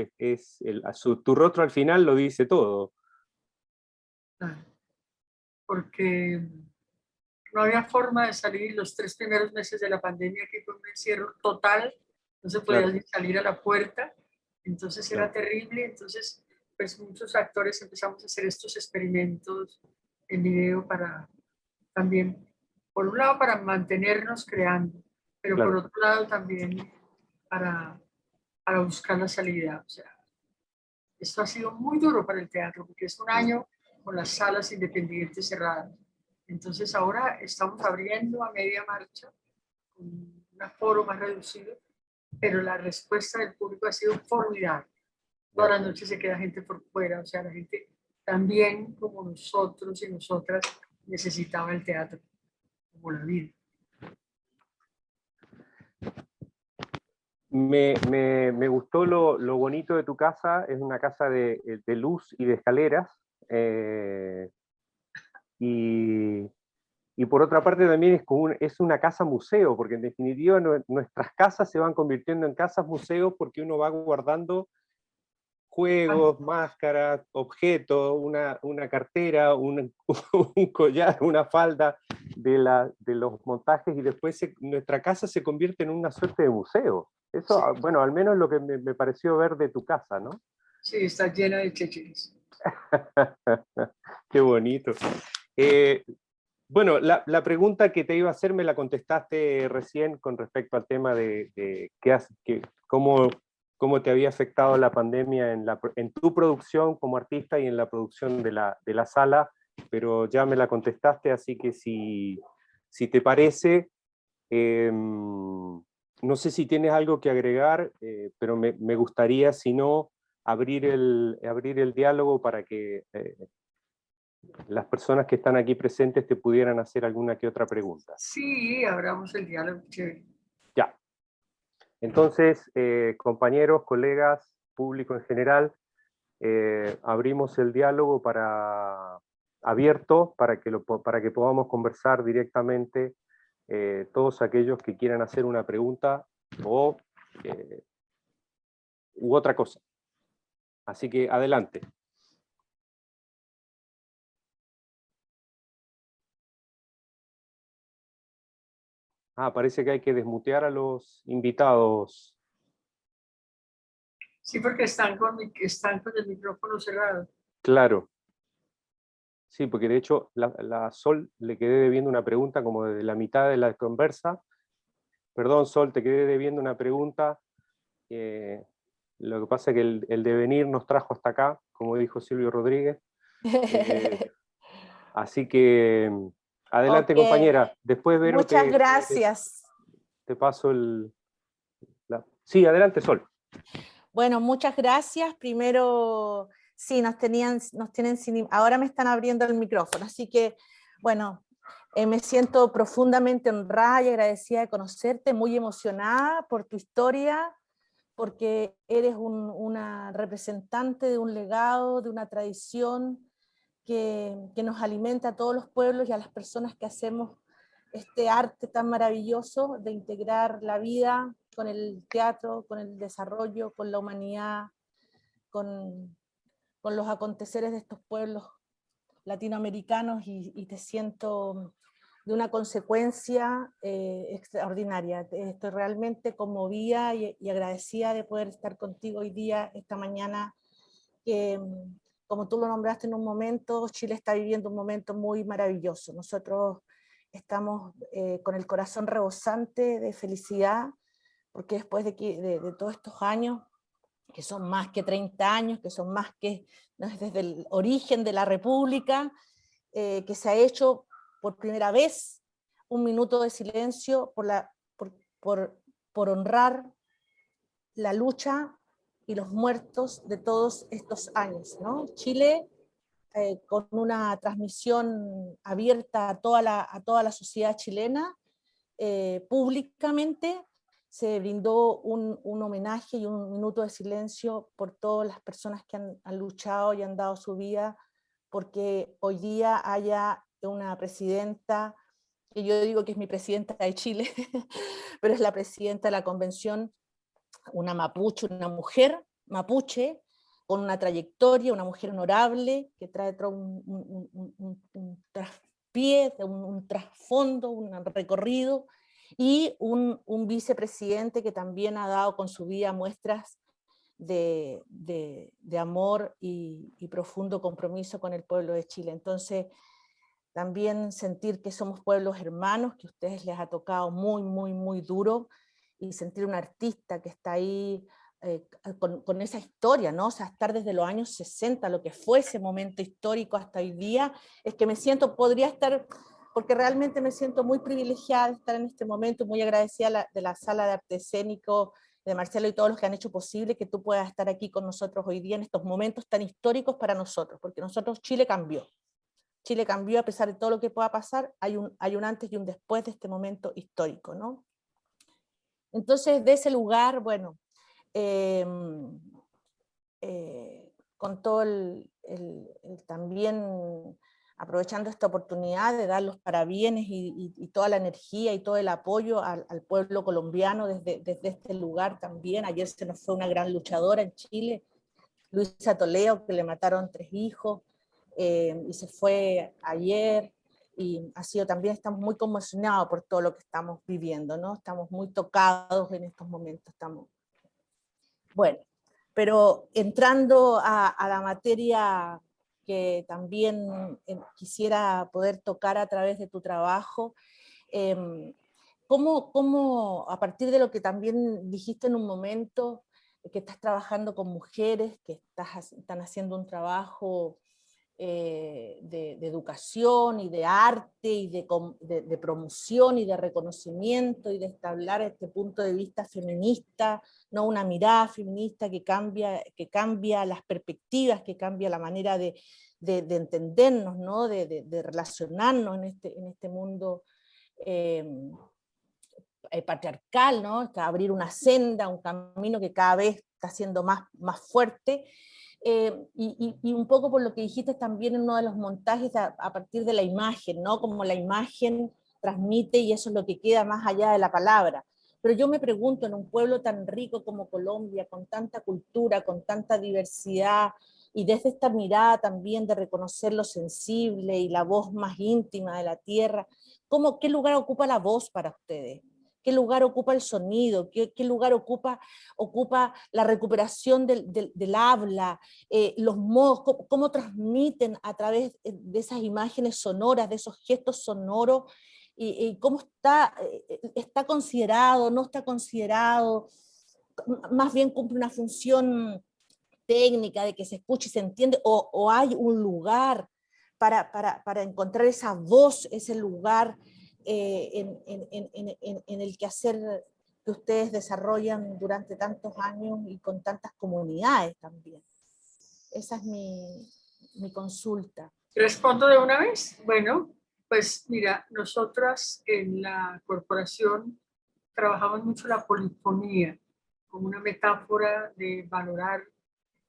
tu rostro al final lo dice todo. ah, porque no había forma de salir los 3 primeros meses de la pandemia, que fue un encierro total, no se podía Claro, ni salir a la puerta, entonces era claro, terrible, entonces pues muchos actores empezamos a hacer estos experimentos en video para también, por un lado para mantenernos creando, pero por claro. otro lado también para, para buscar la salida. O sea, esto ha sido muy duro para el teatro porque es un Mm. año con las salas independientes cerradas. Entonces ahora estamos abriendo a media marcha con un aforo más reducido, pero la respuesta del público ha sido formidable. Toda Ya. la noche se queda gente por fuera, o sea, la gente también como nosotros y nosotras necesitaba el teatro, como la vida. Me gustó lo bonito de tu casa, es una casa de luz y de escaleras, y, y por otra parte también es una casa museo, porque en definitiva nuestras casas se van convirtiendo en casas museos porque uno va guardando juegos, máscaras, objetos, una cartera, un collar, una falda de los montajes, y después nuestra casa se convierte en una suerte de museo. Eso, Sí, bueno, al menos lo que me pareció ver de tu casa, ¿no? sí, está llena de chécheres. Qué bonito. Eh, bueno, la pregunta que te iba a hacer me la contestaste recién con respecto al tema de cómo te había afectado la pandemia en tu producción como artista y en la producción de la sala, pero ya me la contestaste, así que si te parece, no sé si tienes algo que agregar, pero me gustaría, si no, abrir el diálogo para que las personas que están aquí presentes te pudieran hacer alguna que otra pregunta. Sí, abramos el diálogo, chévere. Ya. Entonces, compañeros, colegas, público en general, abrimos el diálogo abierto para que podamos conversar directamente todos aquellos que quieran hacer una pregunta o eh, u otra cosa. Así que adelante. Parece que hay que desmutear a los invitados. Sí, porque están con el micrófono cerrado. Claro. Sí, porque de hecho la Sol le quedé debiendo una pregunta como desde la mitad de la conversa. Perdón, Sol, te quedé debiendo una pregunta. Lo que pasa es que el devenir nos trajo hasta acá, como dijo Silvio Rodríguez. Eh, Así que adelante, Ok, compañera. Después, Vero, muchas gracias. te paso Sí, adelante, Sol. Bueno, muchas gracias. Primero, sí, nos tienen ahora me están abriendo el micrófono, así que, bueno, me siento profundamente honrada y agradecida de conocerte, muy emocionada por tu historia, porque eres una representante de un legado, de una tradición que nos alimenta a todos los pueblos y a las personas que hacemos este arte tan maravilloso de integrar la vida con el teatro, con el desarrollo, con la humanidad, con, con los aconteceres de estos pueblos latinoamericanos, y te siento de una consecuencia extraordinaria. Estoy realmente conmovida y agradecida de poder estar contigo hoy día, esta mañana, que como tú lo nombraste en un momento, Chile está viviendo un momento muy maravilloso. Nosotros estamos con el corazón rebosante de felicidad, porque después de todos estos años, que son más que 30 años, que son más que, ¿no?, desde el origen de la República, que se ha hecho por primera vez un minuto de silencio por, por honrar la lucha y los muertos de todos estos años, ¿no? Chile, con una transmisión abierta a toda la sociedad chilena, públicamente, se brindó un homenaje y un minuto de silencio por todas las personas que han luchado y han dado su vida, porque hoy día haya una presidenta, que yo digo que es mi presidenta de Chile, pero es la presidenta de la convención, una mapuche, una mujer mapuche, con una trayectoria, una mujer honorable, que trae un traspié, un trasfondo, un recorrido, y un vicepresidente que también ha dado con su vida muestras de amor y profundo compromiso con el pueblo de Chile. Entonces, también sentir que somos pueblos hermanos, que a ustedes les ha tocado muy, muy, muy duro, y sentir un artista que está ahí con esa historia, ¿no? O sea, estar desde los años 60, lo que fue ese momento histórico hasta hoy día, es que me siento, podría estar, porque realmente me siento muy privilegiada de estar en este momento, muy agradecida de la Sala de Arte Escénico, de Marcelo y todos los que han hecho posible que tú puedas estar aquí con nosotros hoy día en estos momentos tan históricos para nosotros, porque nosotros Chile cambió. Chile cambió a pesar de todo lo que pueda pasar, hay un antes y un después de este momento histórico, ¿no? Entonces, de ese lugar, bueno, con todo también aprovechando esta oportunidad de dar los parabienes y toda la energía y todo el apoyo al pueblo colombiano desde este lugar también. Ayer se nos fue una gran luchadora en Chile, Luisa Toledo, que le mataron 3 hijos, y se fue ayer, y ha sido también, estamos muy conmocionados por todo lo que estamos viviendo, ¿no? Estamos muy tocados en estos momentos, estamos... Bueno, pero entrando a la materia que también quisiera poder tocar a través de tu trabajo, ¿cómo, a partir de lo que también dijiste en un momento, que estás trabajando con mujeres, que están haciendo un trabajo de educación y de arte y de promoción y de reconocimiento y de establecer este punto de vista feminista, ¿no? Una mirada feminista que cambia las perspectivas, que cambia la manera de entendernos, ¿no? de relacionarnos en este mundo patriarcal, ¿no? Abrir una senda, un camino que cada vez está siendo más fuerte. Y un poco por lo que dijiste también en uno de los montajes a partir de la imagen, ¿no? Como la imagen transmite y eso es lo que queda más allá de la palabra. Pero yo me pregunto, en un pueblo tan rico como Colombia, con tanta cultura, con tanta diversidad, y desde esta mirada también de reconocer lo sensible y la voz más íntima de la tierra, ¿qué lugar ocupa la voz para ustedes? ¿Qué lugar ocupa el sonido? ¿Qué lugar ocupa la recuperación del habla? Los modos, cómo transmiten a través de esas imágenes sonoras, de esos gestos sonoros, y cómo está considerado, no está considerado, más bien cumple una función técnica de que se escuche y se entiende, o hay un lugar para encontrar esa voz, ese lugar en el quehacer que ustedes desarrollan durante tantos años y con tantas comunidades también. Esa es mi consulta. ¿Respondo de una vez? Bueno, pues mira, nosotras en la corporación trabajamos mucho la polifonía como una metáfora de valorar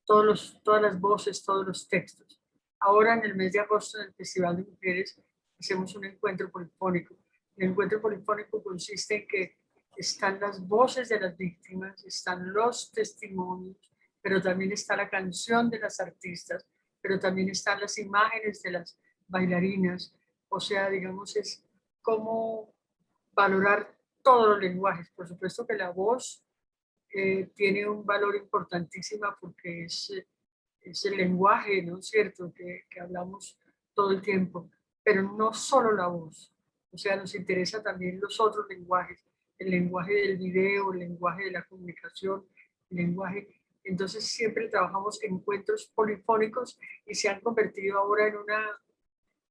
todas las voces, todos los textos. Ahora en el mes de agosto en el Festival de Mujeres hacemos un encuentro polifónico. El encuentro polifónico consiste en que están las voces de las víctimas, están los testimonios, pero también está la canción de las artistas, pero también están las imágenes de las bailarinas. O sea, digamos, es como valorar todos los lenguajes. Por supuesto que la voz tiene un valor importantísimo porque es el lenguaje, ¿no es cierto?, que hablamos todo el tiempo, pero no solo la voz. O sea, nos interesa también los otros lenguajes, el lenguaje del video, el lenguaje de la comunicación, el lenguaje. Entonces siempre trabajamos en encuentros polifónicos y se han convertido ahora en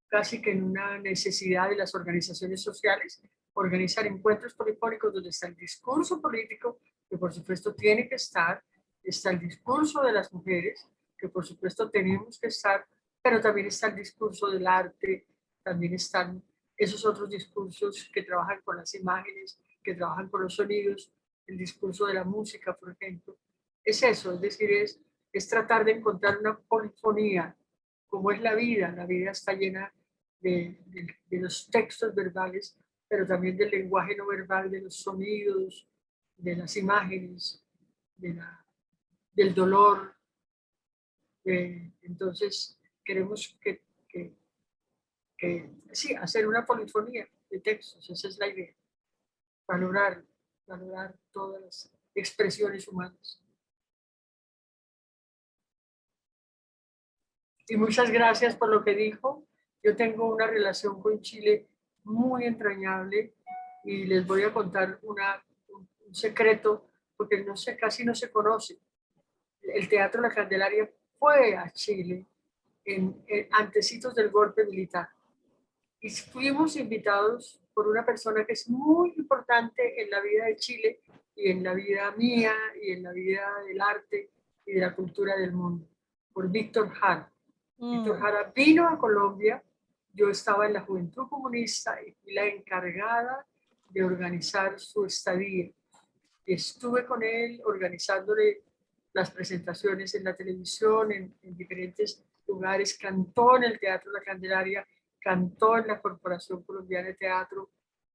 casi que en una necesidad de las organizaciones sociales, organizar encuentros polifónicos donde está el discurso político, que por supuesto tiene que estar, está el discurso de las mujeres, que por supuesto tenemos que estar, pero también está el discurso del arte, también están esos otros discursos que trabajan con las imágenes, que trabajan con los sonidos, el discurso de la música, por ejemplo. Es eso, es decir, es tratar de encontrar una polifonía, como es la vida. La vida está llena de los textos verbales, pero también del lenguaje no verbal, de los sonidos, de las imágenes, del dolor. Entonces, queremos sí, hacer una polifonía de textos, esa es la idea. Valorar todas las expresiones humanas. Y muchas gracias por lo que dijo. Yo tengo una relación con Chile muy entrañable y les voy a contar un secreto, porque casi no se conoce. El Teatro La Candelaria fue a Chile en antecitos del golpe militar. Y fuimos invitados por una persona que es muy importante en la vida de Chile y en la vida mía y en la vida del arte y de la cultura del mundo, por Víctor Jara. Víctor Jara vino a Colombia, yo estaba en la Juventud Comunista y fui la encargada de organizar su estadía. Y estuve con él organizándole las presentaciones en la televisión, en diferentes lugares, cantó en el Teatro La Candelaria, cantó en la Corporación Colombiana de Teatro,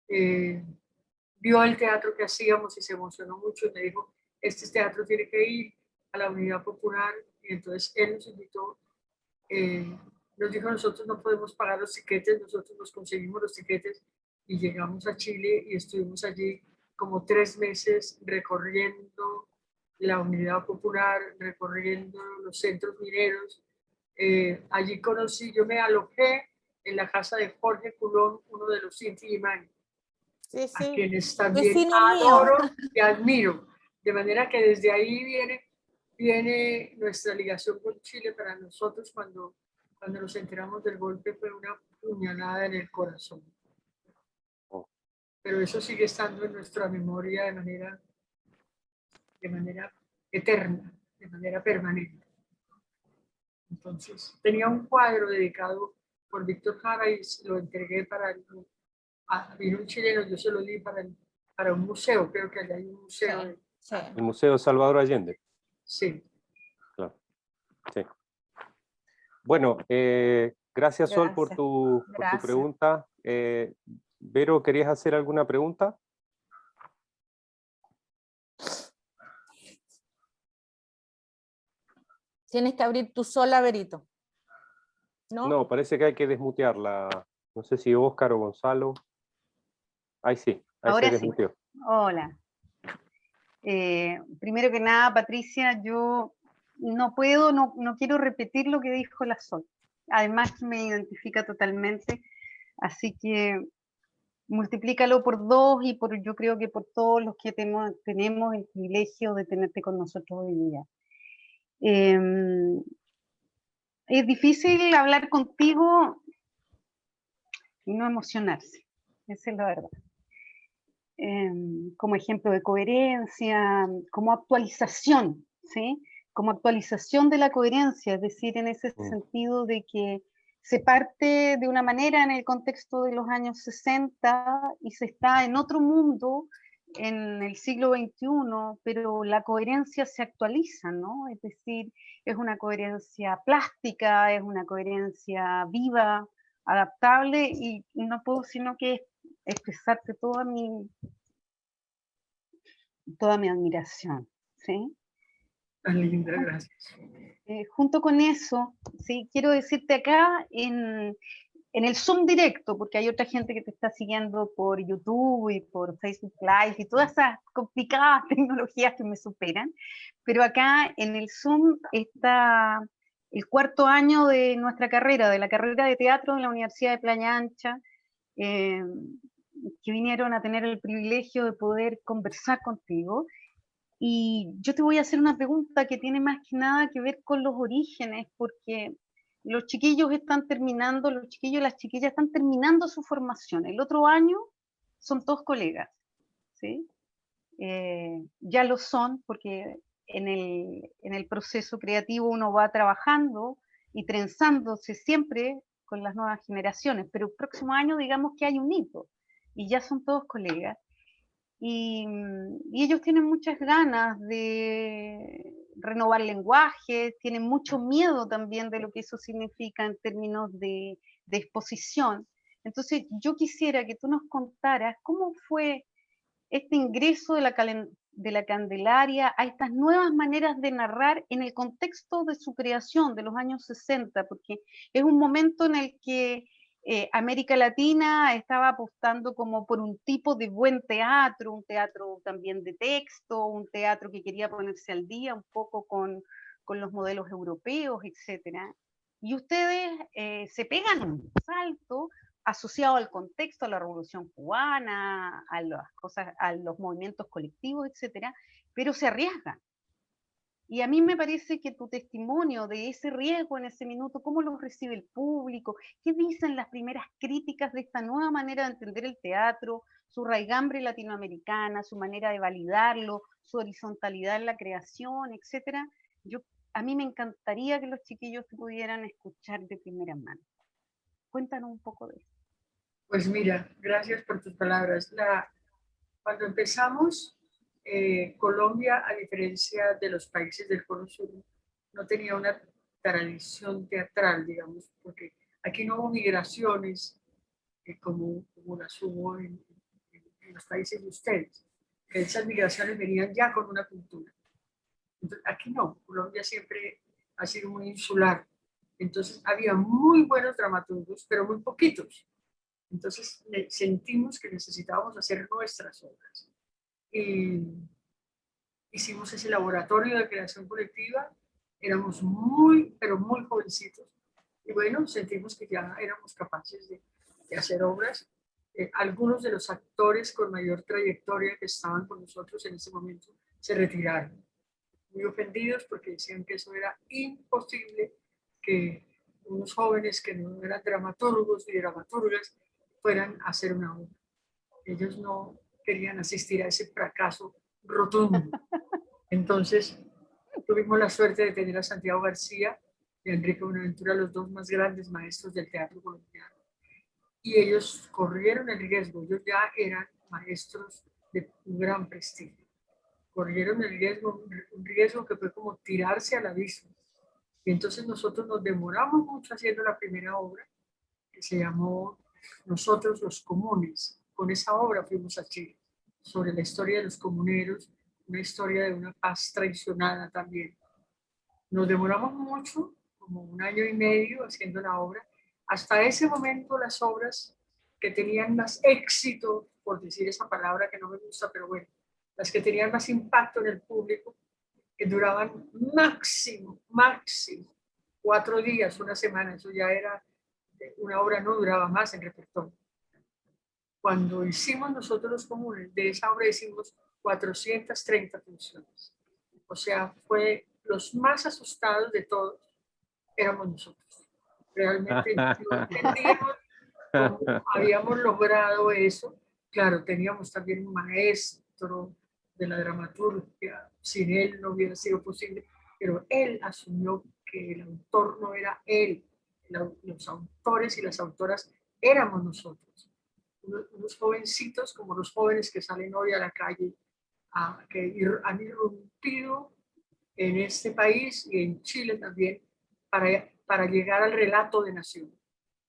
vio el teatro que hacíamos y se emocionó mucho y me dijo, este teatro tiene que ir a la Unidad Popular, y entonces él nos invitó, nos dijo, nosotros no podemos pagar los tiquetes, nosotros nos conseguimos los tiquetes y llegamos a Chile y estuvimos allí como 3 meses recorriendo la Unidad Popular, recorriendo los centros mineros. Allí yo me alojé en la casa de Jorge Culón, uno de los Inti Illimani, Sí, sí. a quienes también Vecino adoro mío. y admiro. De manera que desde ahí viene nuestra ligación con Chile. Para nosotros, cuando nos enteramos del golpe, fue una puñalada en el corazón. Pero eso sigue estando en nuestra memoria de manera eterna, de manera permanente. Entonces, tenía un cuadro dedicado por Víctor Jara y lo entregué vino un chileno, yo se lo di para un museo, creo que allá hay un museo. Sí, sí. El Museo Salvador Allende. Sí. Claro. Sí. Bueno, gracias Sol por tu pregunta. Vero, ¿querías hacer alguna pregunta? Tienes que abrir tú sola, Verito. ¿No? No, parece que hay que desmutearla. No sé si Óscar o Gonzalo. Ahí sí, ahí Ahora se sí. desmuteó. Hola. Primero que nada, Patricia, yo no quiero repetir lo que dijo la Sol. Además que me identifica totalmente, así que multiplícalo por 2 y yo creo que por todos los que tenemos el privilegio de tenerte con nosotros hoy día. Es difícil hablar contigo y no emocionarse, esa es la verdad. Como ejemplo de coherencia, como actualización, ¿sí? Como actualización de la coherencia, es decir, en ese sentido de que se parte de una manera en el contexto de los años 60 y se está en otro mundo en el siglo XXI, pero la coherencia se actualiza, ¿no? Es decir, es una coherencia plástica, es una coherencia viva, adaptable, y no puedo sino que expresarte toda mi admiración, ¿sí? Tan linda, gracias. Junto con eso, ¿sí? Quiero decirte acá en el Zoom directo, porque hay otra gente que te está siguiendo por YouTube y por Facebook Live y todas esas complicadas tecnologías que me superan, pero acá en el Zoom está el 4º año de nuestra carrera, de la carrera de teatro en la Universidad de Playa Ancha, que vinieron a tener el privilegio de poder conversar contigo. Y yo te voy a hacer una pregunta que tiene más que nada que ver con los orígenes, porque los chiquillos y las chiquillas están terminando su formación. El otro año son todos colegas, ¿sí? Ya lo son, porque en el proceso creativo uno va trabajando y trenzándose siempre con las nuevas generaciones, pero el próximo año digamos que hay un hito, y ya son todos colegas. y ellos tienen muchas ganas de renovar lenguajes, tienen mucho miedo también de lo que eso significa en términos de exposición. Entonces yo quisiera que tú nos contaras cómo fue este ingreso de la Candelaria a estas nuevas maneras de narrar en el contexto de su creación de los años 60, porque es un momento en el que América Latina estaba apostando como por un tipo de buen teatro, un teatro también de texto, un teatro que quería ponerse al día un poco con los modelos europeos, etc. Y ustedes se pegan un salto asociado al contexto, a la Revolución Cubana, a las cosas, a los movimientos colectivos, etcétera, pero se arriesgan. Y a mí me parece que tu testimonio de ese riesgo en ese minuto, cómo lo recibe el público, qué dicen las primeras críticas de esta nueva manera de entender el teatro, su raigambre latinoamericana, su manera de validarlo, su horizontalidad en la creación, etcétera. A mí me encantaría que los chiquillos te pudieran escuchar de primera mano. Cuéntanos un poco de eso. Pues mira, gracias por tus palabras. Cuando empezamos, Colombia, a diferencia de los países del Cono Sur, no tenía una tradición teatral, digamos, porque aquí no hubo migraciones como las hubo en los países de ustedes, que esas migraciones venían ya con una cultura. Entonces, aquí no, Colombia siempre ha sido muy insular. Entonces había muy buenos dramaturgos, pero muy poquitos. Entonces sentimos que necesitábamos hacer nuestras obras. Y hicimos ese laboratorio de creación colectiva, éramos muy, pero muy jovencitos. Y bueno, sentimos que ya éramos capaces de hacer obras. Algunos de los actores con mayor trayectoria que estaban con nosotros en ese momento se retiraron, muy ofendidos porque decían que eso era imposible, que unos jóvenes que no eran dramaturgos ni dramaturgas fueran a hacer una obra. Ellos no querían asistir a ese fracaso rotundo. Entonces, tuvimos la suerte de tener a Santiago García y a Enrique Buenaventura, los dos más grandes maestros del teatro colombiano. Y ellos corrieron el riesgo, ellos ya eran maestros de un gran prestigio. Corrieron el riesgo, un riesgo que fue como tirarse al abismo. Y entonces nosotros nos demoramos mucho haciendo la primera obra, que se llamó Nosotros los Comunes. Con esa obra fuimos a Chile, sobre la historia de los comuneros, una historia de una paz traicionada también. Nos demoramos mucho, como un año y medio haciendo la obra. Hasta ese momento las obras que tenían más éxito, por decir esa palabra que no me gusta, pero bueno, las que tenían más impacto en el público, que duraban máximo 4 días, una semana, eso ya era, una obra no duraba más en repertorio. Cuando hicimos nosotros los comunes, de esa obra hicimos 430 funciones. O sea, fue los más asustados de todos, éramos nosotros. Realmente no entendíamos cómo habíamos logrado eso. Claro, teníamos también un maestro de la dramaturgia, sin él no hubiera sido posible, pero él asumió que el autor no era él, los autores y las autoras éramos nosotros. Unos jovencitos como los jóvenes que salen hoy a la calle, que han irrumpido en este país y en Chile también para llegar al relato de nación.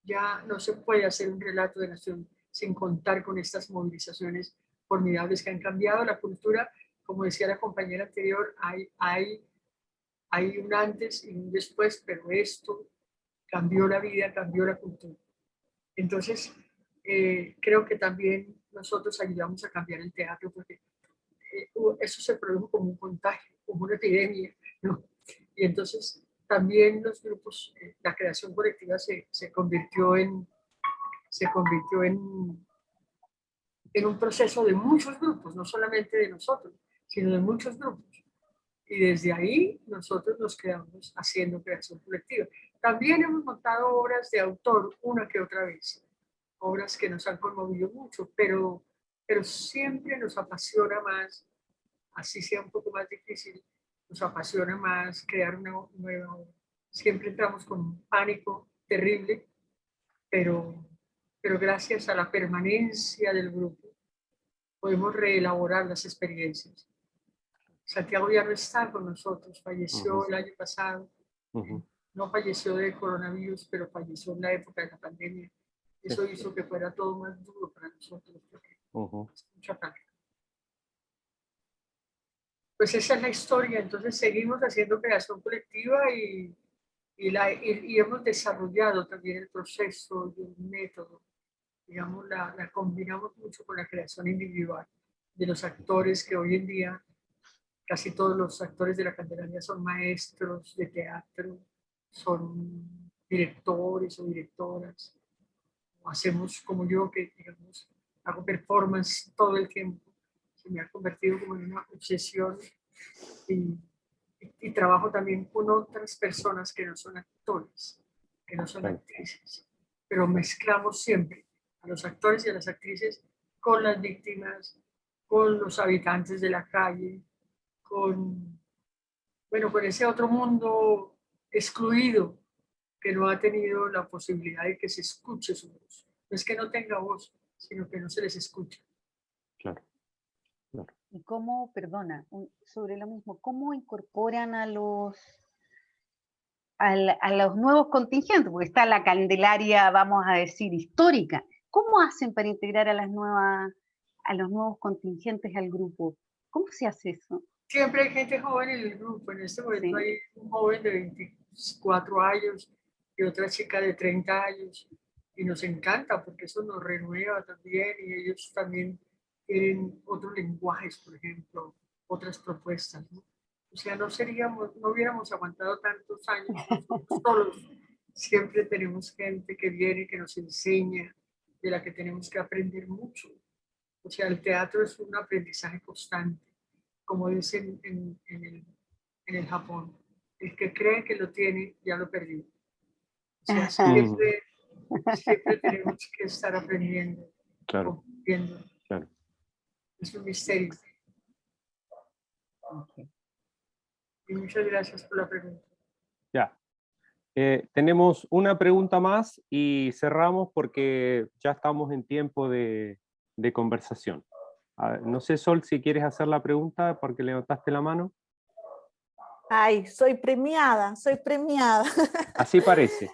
Ya no se puede hacer un relato de nación sin contar con estas movilizaciones formidables que han cambiado la cultura. Como decía la compañera anterior, hay un antes y un después, pero esto cambió la vida, cambió la cultura. Entonces, creo que también nosotros ayudamos a cambiar el teatro porque eso se produjo como un contagio, como una epidemia, ¿no? Y entonces también los grupos, la creación colectiva se convirtió en un proceso de muchos grupos, no solamente de nosotros, sino de muchos grupos. Y desde ahí nosotros nos quedamos haciendo creación colectiva. También hemos montado obras de autor una que otra vez, obras que nos han conmovido mucho, pero siempre nos apasiona más, así sea un poco más difícil, nos apasiona más crear una nueva obra. Siempre entramos con un pánico terrible, pero gracias a la permanencia del grupo, podemos reelaborar las experiencias. Santiago ya no está con nosotros, falleció el año pasado. No falleció de coronavirus, pero falleció en la época de la pandemia. Eso hizo que fuera todo más duro para nosotros, porque es mucha práctica. Pues esa es la historia, entonces seguimos haciendo creación colectiva y hemos desarrollado también el proceso y el método. Digamos, la combinamos mucho con la creación individual de los actores que hoy en día, casi todos los actores de la Candelaria son maestros de teatro, son directores o directoras. O hacemos como yo, que digamos, hago performance todo el tiempo. Se me ha convertido como en una obsesión y trabajo también con otras personas que no son actores, que no son actrices, pero mezclamos siempre a los actores y a las actrices con las víctimas, con los habitantes de la calle, con ese otro mundo excluido que no ha tenido la posibilidad de que se escuche su voz. No es que no tenga voz, sino que no se les escucha. Claro. Y cómo, perdona, sobre lo mismo, ¿cómo incorporan a los nuevos contingentes? Porque está la Candelaria, vamos a decir, histórica. ¿Cómo hacen para integrar a los nuevos contingentes al grupo? ¿Cómo se hace eso? Siempre hay gente joven en el grupo. En este momento hay un joven de 24 años y otra chica de 30 años. Y nos encanta porque eso nos renueva también y ellos también tienen otros lenguajes, por ejemplo, otras propuestas, ¿no? O sea, no hubiéramos aguantado tantos años solos. Siempre tenemos gente que viene, que nos enseña, de la que tenemos que aprender mucho. O sea, el teatro es un aprendizaje constante, como dicen en el Japón. El que cree que lo tiene, ya lo perdió. O sea, siempre tenemos que estar aprendiendo, comprendiendo. Claro. Es un misterio. Y muchas gracias por la pregunta. Ya. Tenemos una pregunta más y cerramos porque ya estamos en tiempo de conversación. No sé, Sol, si quieres hacer la pregunta porque levantaste la mano. Ay, soy premiada, soy premiada. Así parece.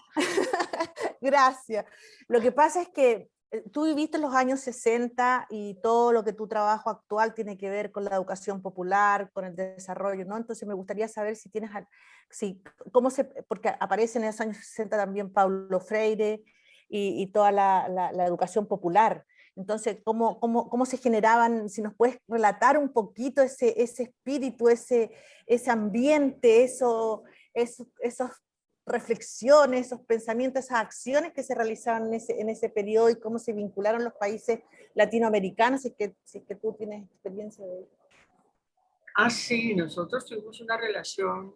Gracias. Lo que pasa es que tú viviste los años 60 y todo lo que tu trabajo actual tiene que ver con la educación popular, con el desarrollo, ¿no? Entonces me gustaría saber si tienes, porque aparece en esos años 60 también Paulo Freire y toda la educación popular. Entonces, ¿cómo se generaban? Si nos puedes relatar un poquito ese espíritu, ese ambiente, esas reflexiones, esos pensamientos, esas acciones que se realizaban en ese periodo y cómo se vincularon los países latinoamericanos, si es que tú tienes experiencia de eso. Sí, nosotros tuvimos una relación,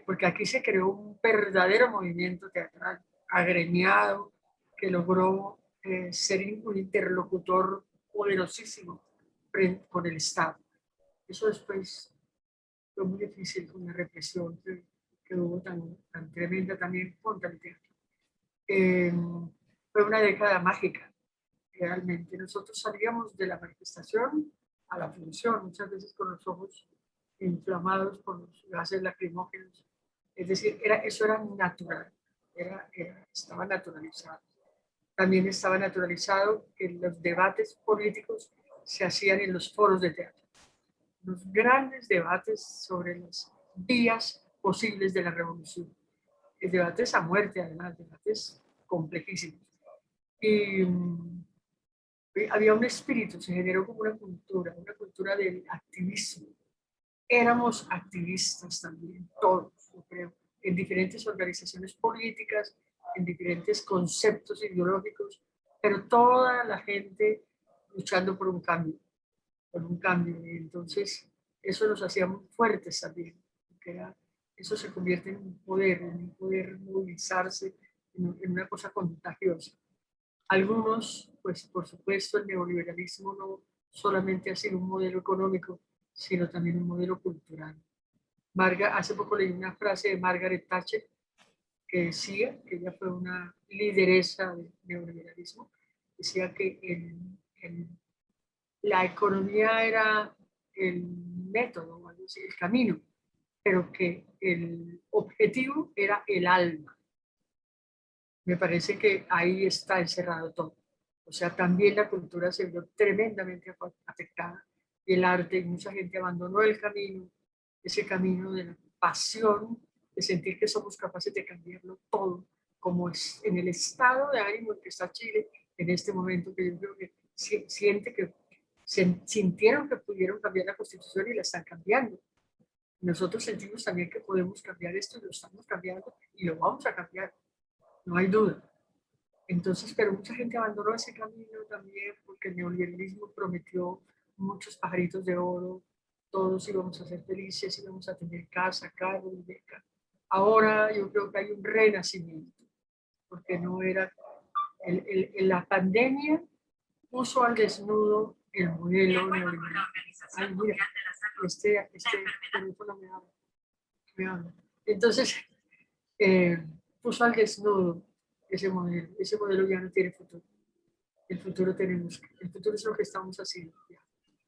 porque aquí se creó un verdadero movimiento teatral agremiado que logró ser un interlocutor poderosísimo con el Estado. Eso después fue muy difícil con la represión que hubo tan tremenda también contra el teatro. Fue una década mágica, realmente. Nosotros salíamos de la manifestación a la función, muchas veces con los ojos inflamados por los gases lacrimógenos. Es decir, eso era natural, estaba naturalizado. También estaba naturalizado que los debates políticos se hacían en los foros de teatro. Los grandes debates sobre las vías posibles de la revolución. Debates a muerte, además, debates complejísimos. Y había un espíritu, se generó como una cultura del activismo. Éramos activistas también, todos, yo creo, en diferentes organizaciones políticas, en diferentes conceptos ideológicos, pero toda la gente luchando por un cambio. Y entonces eso nos hacía muy fuertes también, porque eso se convierte en un poder movilizarse, en una cosa contagiosa. Algunos, pues por supuesto, el neoliberalismo no solamente ha sido un modelo económico, sino también un modelo cultural. Hace poco leí una frase de Margaret Thatcher que decía que ella fue una lideresa del neoliberalismo, decía que la economía era el método, algo así, el camino, pero que el objetivo era el alma. Me parece que ahí está encerrado todo. O sea, también la cultura se vio tremendamente afectada y el arte, y mucha gente abandonó el camino, ese camino de la pasión, de sentir que somos capaces de cambiarlo todo, como es en el estado de ánimo en que está Chile en este momento, que yo creo que siente que sintieron que pudieron cambiar la constitución y la están cambiando. Nosotros sentimos también que podemos cambiar esto y lo estamos cambiando y lo vamos a cambiar, no hay duda. Entonces, pero mucha gente abandonó ese camino también porque el neoliberalismo prometió muchos pajaritos de oro, todos íbamos a ser felices, íbamos a tener casa, carro y beca. Ahora yo creo que hay un renacimiento, porque no era, la pandemia puso al desnudo el modelo neoliberal. Ay, mira, este teléfono me habla. Entonces, puso al desnudo ese modelo ya no tiene futuro. El futuro el futuro es lo que estamos haciendo ya.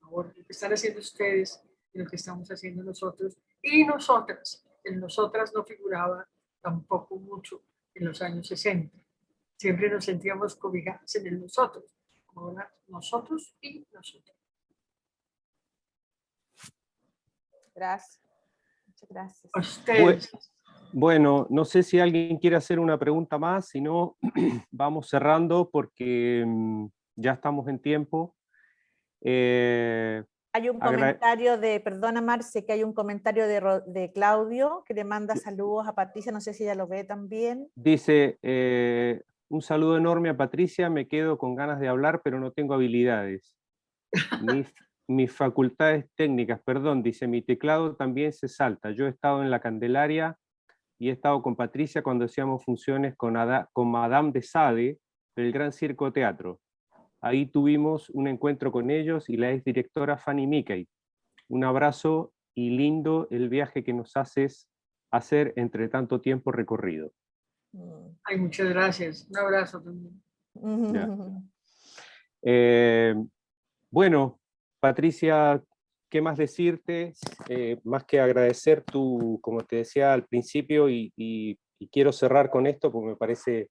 Ahora, lo que están haciendo ustedes y lo que estamos haciendo nosotros y nosotras. El nosotras no figuraba tampoco mucho en los años 60. Siempre nos sentíamos cobijados en el nosotros. Ahora, nosotros y nosotros. Gracias. Muchas gracias. A ustedes. Bueno, no sé si alguien quiere hacer una pregunta más, si no, vamos cerrando porque ya estamos en tiempo. Hay un comentario perdona Marce, que hay un comentario de Claudio que le manda saludos a Patricia, no sé si ella lo ve también. Dice, un saludo enorme a Patricia, me quedo con ganas de hablar, pero no tengo habilidades. Mis facultades técnicas, perdón, dice, mi teclado también se salta. Yo he estado en la Candelaria y he estado con Patricia cuando hacíamos funciones con Madame de Sade del Gran Circo Teatro. Ahí tuvimos un encuentro con ellos y la exdirectora Fanny Mickey. Un abrazo y lindo el viaje que nos haces hacer entre tanto tiempo recorrido. Ay, muchas gracias. Un abrazo también. Bueno, Patricia, ¿qué más decirte? Más que agradecer tu, como te decía al principio, y quiero cerrar con esto porque me parece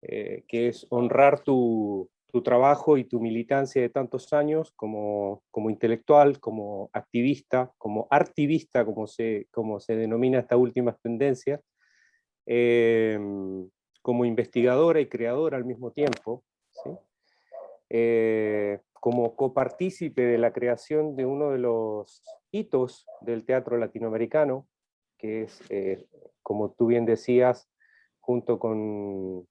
que es honrar tu trabajo y tu militancia de tantos años como intelectual, como activista, como artivista, como se denomina esta última tendencia, como investigadora y creadora al mismo tiempo, ¿sí? Como copartícipe de la creación de uno de los hitos del teatro latinoamericano, que es, como tú bien decías, junto con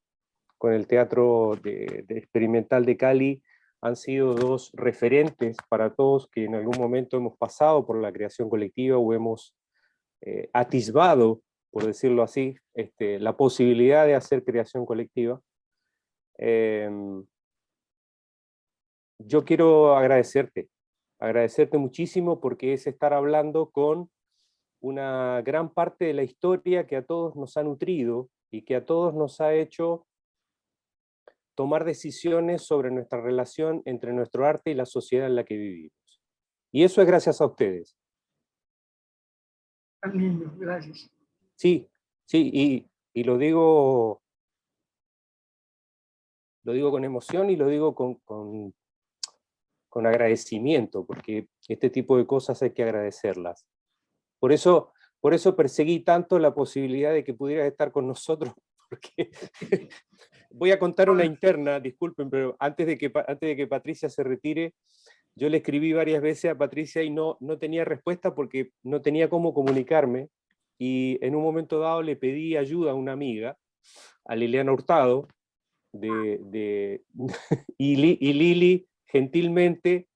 el Teatro de Experimental de Cali, han sido dos referentes para todos que en algún momento hemos pasado por la creación colectiva o hemos atisbado, por decirlo así, la posibilidad de hacer creación colectiva. Yo quiero agradecerte muchísimo porque es estar hablando con una gran parte de la historia que a todos nos ha nutrido y que a todos nos ha hecho tomar decisiones sobre nuestra relación entre nuestro arte y la sociedad en la que vivimos. Y eso es gracias a ustedes. También, gracias. Sí, sí, y lo digo con emoción y lo digo con agradecimiento, porque este tipo de cosas hay que agradecerlas. Por eso perseguí tanto la posibilidad de que pudieras estar con nosotros, porque voy a contar una interna, disculpen, pero antes de que Patricia se retire, yo le escribí varias veces a Patricia y no tenía respuesta porque no tenía cómo comunicarme, y en un momento dado le pedí ayuda a una amiga, a Liliana Hurtado, y Lili gentilmente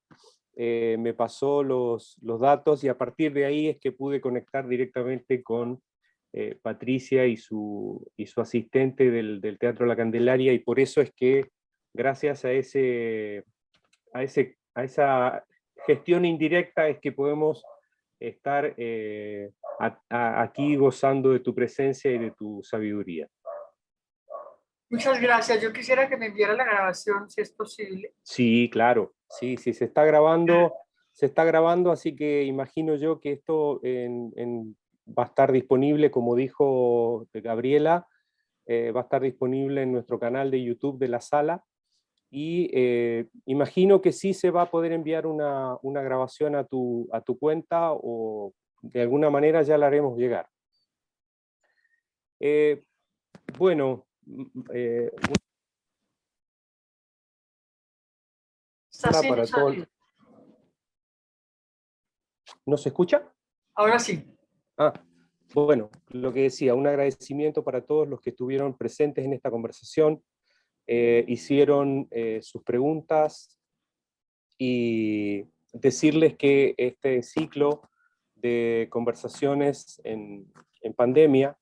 me pasó los datos, y a partir de ahí es que pude conectar directamente con Patricia y su asistente del Teatro La Candelaria, y por eso es que gracias a esa gestión indirecta es que podemos estar aquí gozando de tu presencia y de tu sabiduría. Muchas gracias. Yo quisiera que me enviara la grabación, si es posible. Sí, claro, sí, sí, se está grabando, así que imagino yo que esto va a estar disponible, como dijo Gabriela, va a estar disponible en nuestro canal de YouTube de la sala, y imagino que sí se va a poder enviar una grabación a tu cuenta, o de alguna manera ya la haremos llegar. Bueno, Está sin para todo. sonido. ¿No se escucha? Ahora sí. Bueno, lo que decía, un agradecimiento para todos los que estuvieron presentes en esta conversación, hicieron sus preguntas, y decirles que este ciclo de conversaciones en pandemia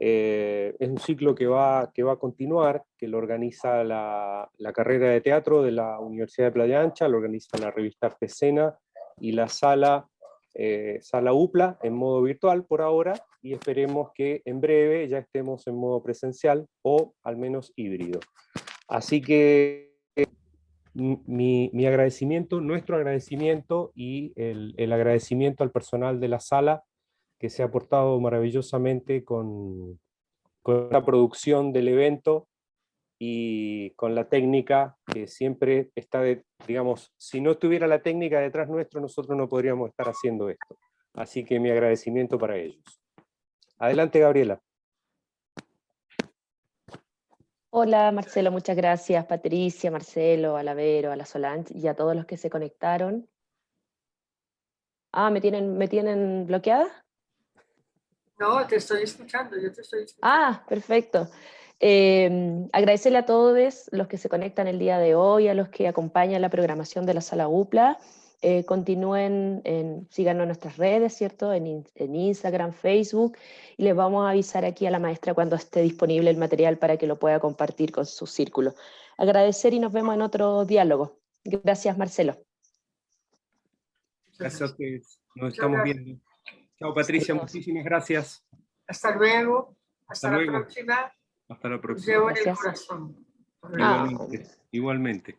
es un ciclo que va a continuar, que lo organiza la carrera de teatro de la Universidad de Playa Ancha, lo organiza la revista Artesena y la sala UPLA en modo virtual por ahora, y esperemos que en breve ya estemos en modo presencial o al menos híbrido. Así que mi agradecimiento, nuestro agradecimiento, y el agradecimiento al personal de la sala, que se ha portado maravillosamente con la producción del evento y con la técnica, que siempre está, digamos, si no estuviera la técnica detrás nuestro, nosotros no podríamos estar haciendo esto. Así que mi agradecimiento para ellos. Adelante, Gabriela. Hola Marcelo, muchas gracias. Patricia, Marcelo, Alavero, a la Solange y a todos los que se conectaron. ¿me tienen bloqueada? No, te estoy escuchando, yo te estoy escuchando. Perfecto. Agradecerle a todos los que se conectan el día de hoy, a los que acompañan la programación de la Sala UPLA. Continúen, síganos en nuestras redes, ¿cierto? En Instagram, Facebook, y les vamos a avisar aquí a la maestra cuando esté disponible el material para que lo pueda compartir con su círculo. Agradecer, y nos vemos en otro diálogo. Gracias, Marcelo. Gracias a ustedes. Nos estamos viendo. Chao, Patricia, muchísimas gracias. Hasta luego. Hasta La luego. próxima. Hasta la Los próxima. llevo en el Gracias. corazón. Igualmente, igualmente.